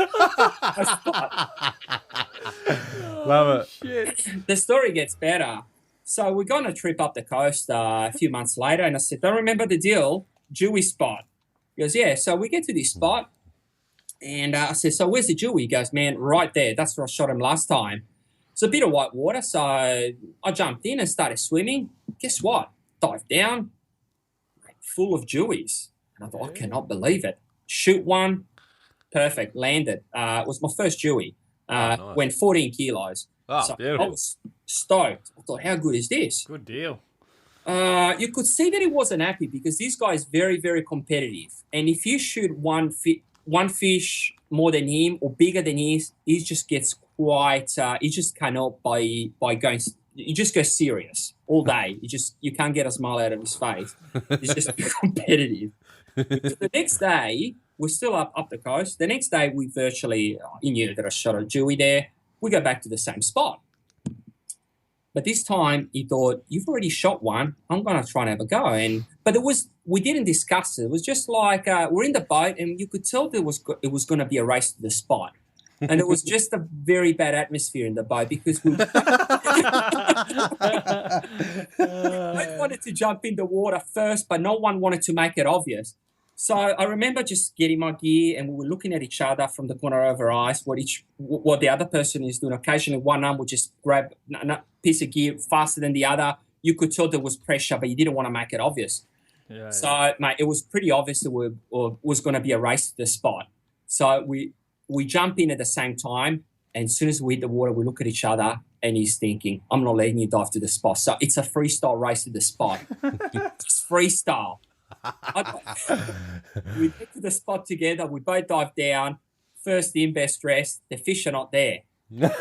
Love it. Shit. The story gets better. So we're going to trip up the coast a few months later, and I said, don't remember the deal, Jewy spot. He goes, yeah. So we get to this spot, and I said, so where's the Jewy? He goes, man, right there. That's where I shot him last time. It's a bit of white water, so I jumped in and started swimming. Guess what? Dived down, full of Jewies. And I thought, I cannot believe it. Shoot one, perfect, landed. It was my first Jewy. Nice. Went 14 kilos. Oh, so beautiful. I was stoked. I thought, how good is this? Good deal. You could see that he wasn't happy because this guy is very, very competitive. And if you shoot one fish more than him or bigger than he just gets quite, he just cannot by going, you just go serious all day. You can't get a smile out of his face. He's just competitive. So the next day, we're still up the coast. The next day, we virtually, he knew that I shot a Jewy there. We go back to the same spot. But this time, he thought, you've already shot one. I'm going to try and have a go. But we didn't discuss it. It was just like we're in the boat, and you could tell it was going to be a race to the spot. And it was just a very bad atmosphere in the boat because we both wanted to jump in the water first, but no one wanted to make it obvious. So I remember just getting my gear, and we were looking at each other from the corner of our eyes, what the other person is doing. Occasionally, one arm would just grab a piece of gear faster than the other. You could tell there was pressure, but you didn't want to make it obvious. Yeah, so, mate, it was pretty obvious that was going to be a race to the spot. So we jump in at the same time, and as soon as we hit the water, we look at each other, and he's thinking, I'm not letting you dive to the spot. So it's a freestyle race to the spot. Just freestyle. We get to the spot together. We both dive down. First in, best dressed. The fish are not there. The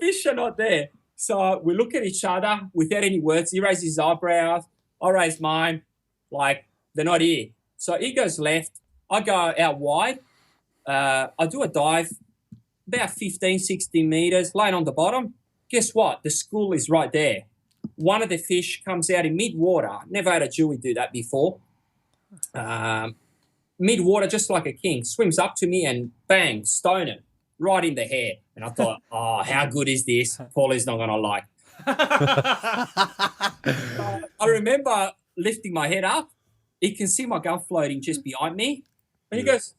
fish are not there. So we look at each other without any words. He raises his eyebrows. I raise mine. Like, they're not here. So he goes left. I go out wide. I do a dive about 15, 16 meters, laying on the bottom. Guess what? The school is right there. One of the fish comes out in mid-water. Never had a Jewy do that before. Mid-water, just like a king, swims up to me and bang, stone it right in the hair. And I thought, oh, how good is this? Paulie's not going to like. I remember lifting my head up. He can see my gun floating just behind me. And he goes,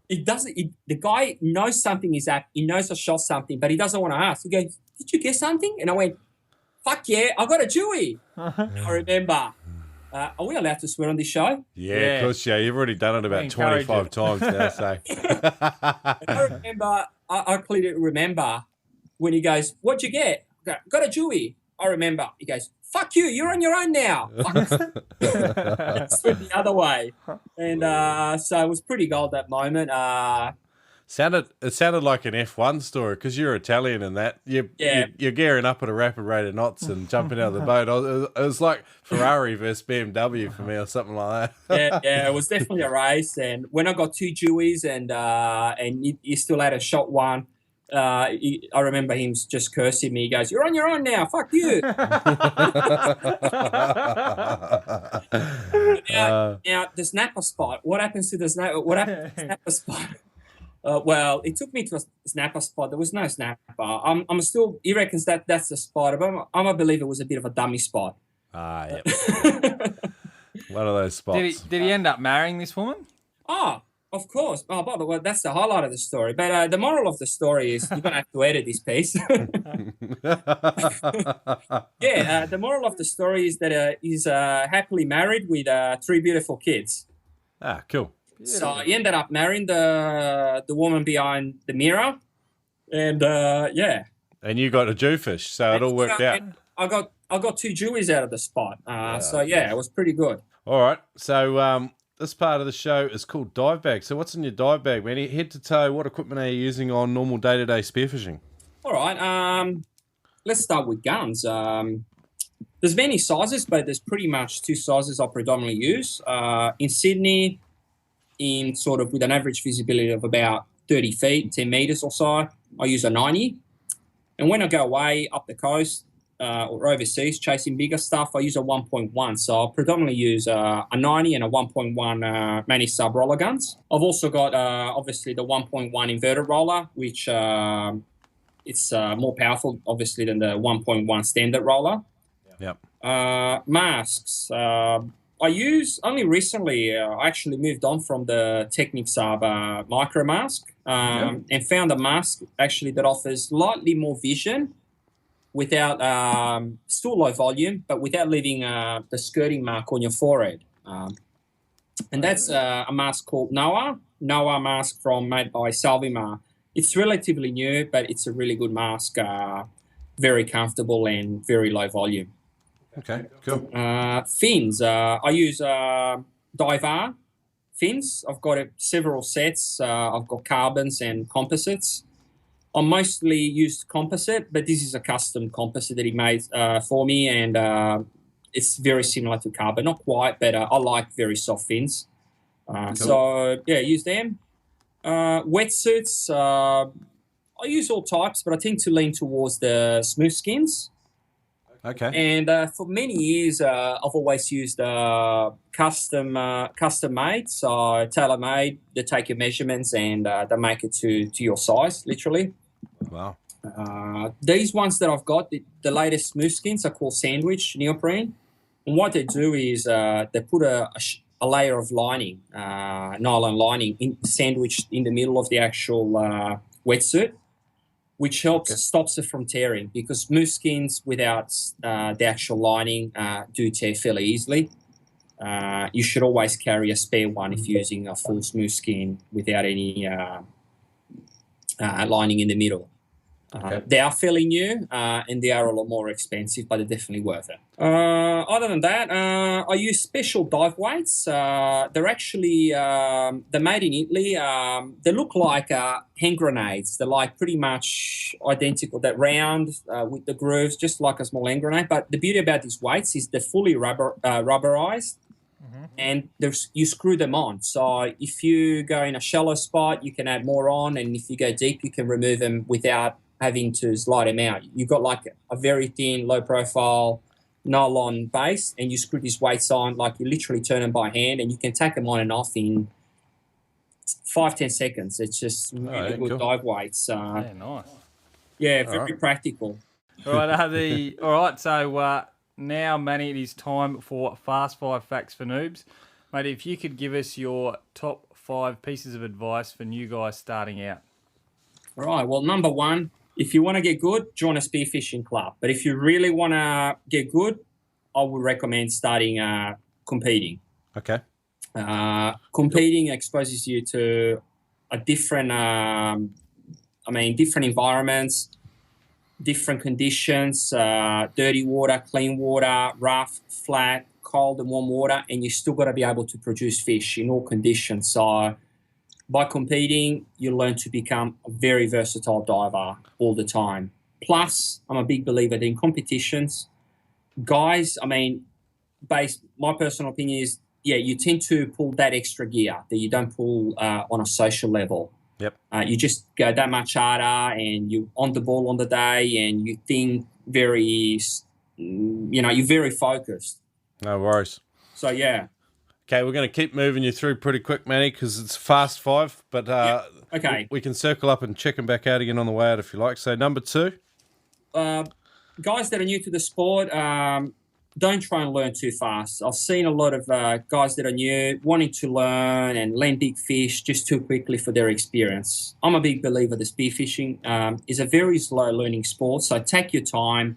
the guy knows something is up. He knows I shot something, but he doesn't want to ask. He goes, did you get something? And I went, fuck yeah, I got a Jewy. I remember. Are we allowed to swear on this show? Yeah, of course, yeah. You've already done it about 25 times now, so. I remember, I clearly remember when he goes, what'd you get? I go, got a Jewy. I remember. He goes, fuck you, you're on your own now. Swim the other way. And so it was pretty gold that moment. It sounded like an F1 story because you're Italian and that. You're gearing up at a rapid rate of knots and jumping out of the boat. It was like Ferrari versus BMW for me or something like that. Yeah, it was definitely a race. And when I got 2 Jewies and he still had a shot one, I remember him just cursing me. He goes, you're on your own now. Fuck you. Now, the snapper spot. What happens to the snapper spot? Well, it took me to a snapper spot. There was no snapper. I'm still. He reckons that's the spot. But I'm a believer it was a bit of a dummy spot. Yeah. One of those spots. Did he end up marrying this woman? Oh, of course. Oh, by the way, that's the highlight of the story. But the moral of the story is you're gonna have to edit this piece. Yeah. The moral of the story is that he's happily married with 3 beautiful kids. Ah, cool. So he ended up marrying the woman behind the mirror. And yeah. And you got a jewfish, so it all worked out. I got 2 jewies out of the spot. So yeah, it was pretty good. All right. So this part of the show is called dive bag. So what's in your dive bag, Manny? Head to toe, what equipment are you using on normal day-to-day spearfishing? All right. Let's start with guns. There's many sizes, but there's pretty much 2 sizes I predominantly use. In Sydney, in sort of with an average visibility of about 30 feet, 10 meters or so, I use a 90. And when I go away up the coast or overseas chasing bigger stuff, I use a 1.1. So I predominantly use a 90 and a 1.1 MannySub roller guns. I've also got obviously the 1.1 inverted roller, which it's more powerful obviously than the 1.1 standard roller. Yep. Masks. I use only recently. I actually moved on from the Technique Sub micro mask and found a mask actually that offers slightly more vision without still low volume, but without leaving the skirting mark on your forehead. And that's a mask called Noah mask made by Salvimar. It's relatively new, but it's a really good mask. Very comfortable and very low volume. Okay, cool. Fins. I use Divar fins. I've got several sets. I've got carbons and composites. I mostly used composite, but this is a custom composite that he made for me, and it's very similar to carbon. Not quite, but I like very soft fins. Cool. So, yeah, use them. Wetsuits. I use all types, but I tend to lean towards the smooth skins. Okay. And for many years, I've always used custom made, so tailor made. They take your measurements and they make it to your size, literally. Wow. These ones that I've got, the latest smooth skins, are called sandwich neoprene. And what they do is they put a layer of lining, nylon lining, sandwiched in the middle of the actual wetsuit, which stops it from tearing, because smooth skins without the actual lining do tear fairly easily. You should always carry a spare one if you're using a full smooth skin without any lining in the middle. They are fairly new and they are a lot more expensive, but they're definitely worth it. Other than that, I use special dive weights. They're actually they're made in Italy. They look like hand grenades. They're like pretty much identical. That round with the grooves, just like a small hand grenade. But the beauty about these weights is they're fully rubberized. And you screw them on. So if you go in a shallow spot, you can add more on, and if you go deep, you can remove them without having to slide them out. You've got like a very thin, low-profile nylon base, and you screw these weights on, like you literally turn them by hand, and you can take them on and off in 5-10 seconds. It's just really good dive weights. Yeah, nice. Yeah, very practical. All right, so now, Manny, it is time for Fast 5 Facts for Noobs. Mate, if you could give us your top 5 pieces of advice for new guys starting out. All right, well, number 1, if you want to get good, join a spearfishing club. But if you really want to get good, I would recommend starting competing. Okay. Competing exposes you to a different, different environments, different conditions, dirty water, clean water, rough, flat, cold and warm water, and you still got to be able to produce fish in all conditions. So by competing, you learn to become a very versatile diver all the time. Plus, I'm a big believer that in competitions, guys, my personal opinion is, you tend to pull that extra gear that you don't pull on a social level. Yep. You just go that much harder, and you're on the ball on the day, and you think you're very focused. No worries. So, yeah. Okay, we're going to keep moving you through pretty quick, Manny, because it's Fast 5, but okay. We can circle up and check them back out again on the way out if you like. So, number 2? Guys that are new to the sport, don't try and learn too fast. I've seen a lot of guys that are new wanting to learn and land big fish just too quickly for their experience. I'm a big believer that spearfishing is a very slow learning sport, so take your time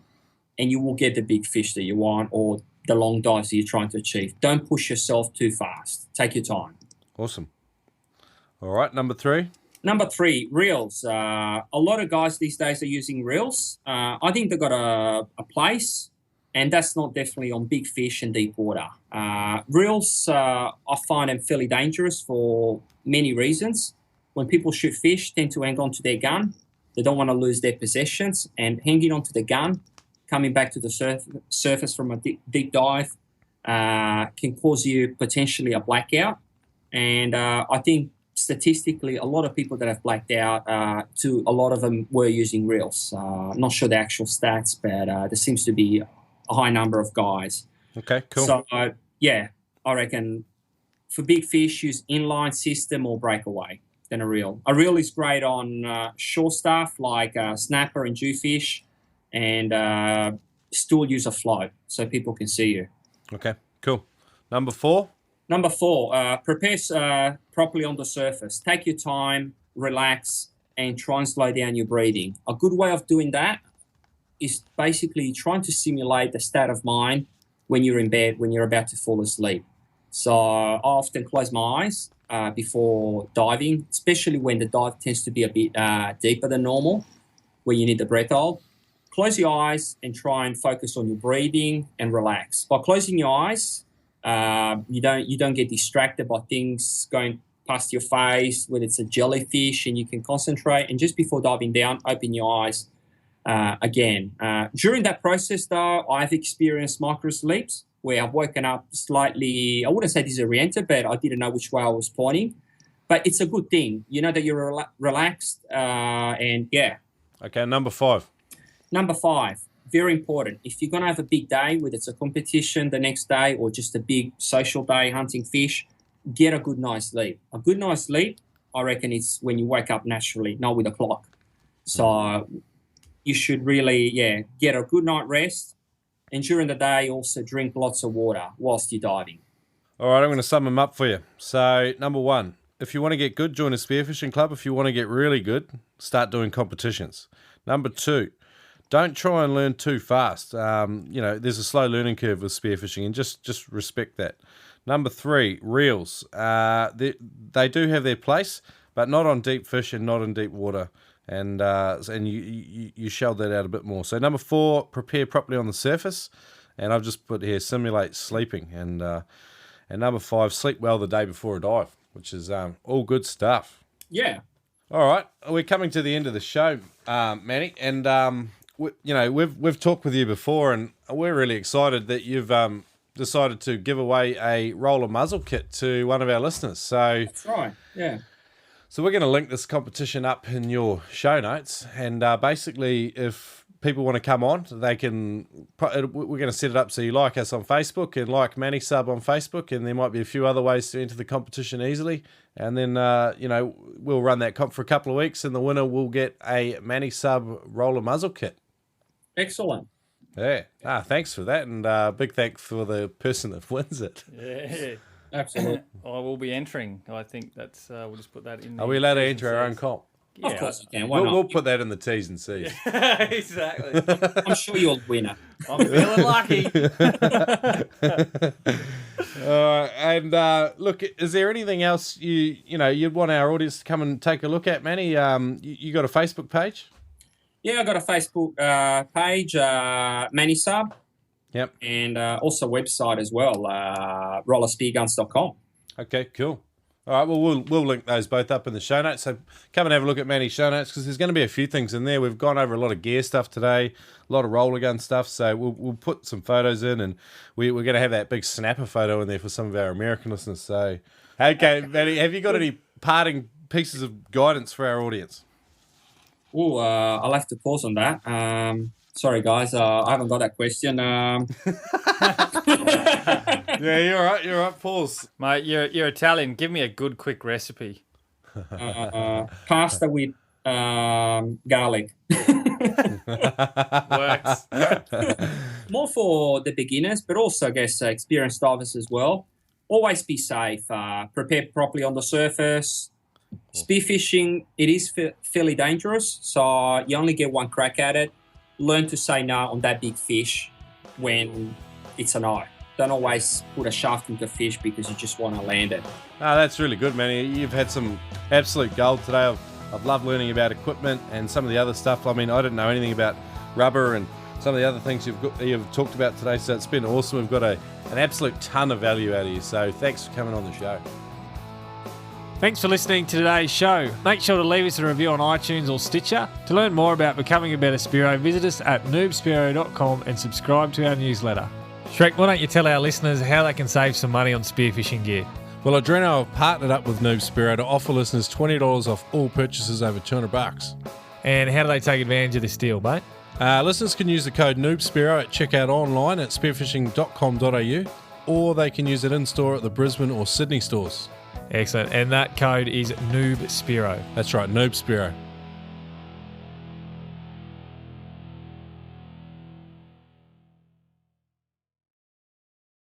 and you will get the big fish that you want or the long dives that you're trying to achieve. Don't push yourself too fast. Take your time. Awesome. All right, number 3? Number 3, reels. A lot of guys these days are using reels. I think they've got a place, and that's not definitely on big fish and deep water. Reels, I find them fairly dangerous for many reasons. When people shoot fish, tend to hang on to their gun. They don't want to lose their possessions, and hanging onto the gun, coming back to the surface from a deep dive, can cause you potentially a blackout. And I think statistically, a lot of people that have blacked out, a lot of them were using reels. Not sure the actual stats, but there seems to be a high number of guys. Okay, cool. So, I reckon for big fish, use inline system or breakaway than a reel. A reel is great on shore stuff like snapper and jewfish, and still use a float so people can see you. Okay, cool. Number 4? Number 4, prepare properly on the surface. Take your time, relax, and try and slow down your breathing. A good way of doing that is basically trying to simulate the state of mind when you're in bed, when you're about to fall asleep. So I often close my eyes before diving, especially when the dive tends to be a bit deeper than normal, where you need the breath hold. Close your eyes and try and focus on your breathing and relax. By closing your eyes, you don't get distracted by things going past your face, whether it's a jellyfish, and you can concentrate. And just before diving down, open your eyes again. During that process, though, I've experienced micro sleeps where I've woken up slightly, I wouldn't say disoriented, but I didn't know which way I was pointing. But it's a good thing. You know that you're relaxed, and yeah. Okay, number 5. Number 5. Very important. If you're going to have a big day, whether it's a competition the next day or just a big social day hunting fish, get a good night's sleep. A good night's sleep, I reckon, is when you wake up naturally, not with a clock. So you should really, get a good night rest. And during the day, also drink lots of water whilst you're diving. All right, I'm going to sum them up for you. So, number 1, if you want to get good, join a spearfishing club. If you want to get really good, start doing competitions. Number 2, don't try and learn too fast. There's a slow learning curve with spearfishing, and just respect that. Number 3, reels. They do have their place, but not on deep fish and not in deep water. And you shelled that out a bit more. So number 4, prepare properly on the surface. And I've just put here, simulate sleeping. And number 5, sleep well the day before a dive, which is all good stuff. Yeah. All right, we're coming to the end of the show, Manny, and we've talked with you before, and we're really excited that you've decided to give away a roller muzzle kit to one of our listeners. So that's right. Yeah. So we're going to link this competition up in your show notes, and basically, if people want to come on, they can. We're going to set it up so you like us on Facebook and like MannySub on Facebook, and there might be a few other ways to enter the competition easily. And then we'll run that comp for a couple of weeks, and the winner will get a MannySub roller muzzle kit. Excellent. Yeah. Thanks for that, and big thanks for the person that wins it. Yeah. Absolutely. I will be entering. I think that's. We'll just put that in. Are we allowed to enter our own comp? Yeah. Of course you can. Why not? We'll put that in the T's and C's. Exactly. I'm sure you're a winner. I'm feeling lucky. Look, is there anything else you'd want our audience to come and take a look at, Manny? You got a Facebook page? Yeah, I got a Facebook page, MannySub. Yep. And also website as well, rollerspearguns.com. Okay, cool. All right, well, we'll link those both up in the show notes. So come and have a look at Manny's show notes, because there's going to be a few things in there. We've gone over a lot of gear stuff today, a lot of roller gun stuff. So we'll put some photos in, and we're going to have that big snapper photo in there for some of our American listeners. So, okay, Manny, have you got any parting pieces of guidance for our audience? Oh, I'll have to pause on that. Sorry, guys, I haven't got that question. Yeah, you're right. Pause. Mate, you're Italian. Give me a good, quick recipe. Pasta with garlic. Works. More for the beginners, but also, I guess, experienced divers as well. Always be safe. Prepare properly on the surface. Spearfishing, it is fairly dangerous, so you only get one crack at it. Learn to say no on that big fish when it's a no. Don't always put a shaft into a fish because you just want to land it. Oh, that's really good, Manny. You've had some absolute gold today. I've loved learning about equipment and some of the other stuff. I mean, I didn't know anything about rubber and some of the other things you've talked about today, so it's been awesome. We've got an absolute ton of value out of you, so thanks for coming on the show. Thanks for listening to today's show. Make sure to leave us a review on iTunes or Stitcher. To learn more about becoming a better Spearo, visit us at noobspearo.com and subscribe to our newsletter. Shrek, why don't you tell our listeners how they can save some money on spearfishing gear? Well, Adreno have partnered up with Noob Spearo to offer listeners $20 off all purchases over $200. And how do they take advantage of this deal, mate? Listeners can use the code NoobSpearo at checkout online at spearfishing.com.au, or they can use it in-store at the Brisbane or Sydney stores. Excellent. And that code is Noob Spearo. That's right, Noob Spearo.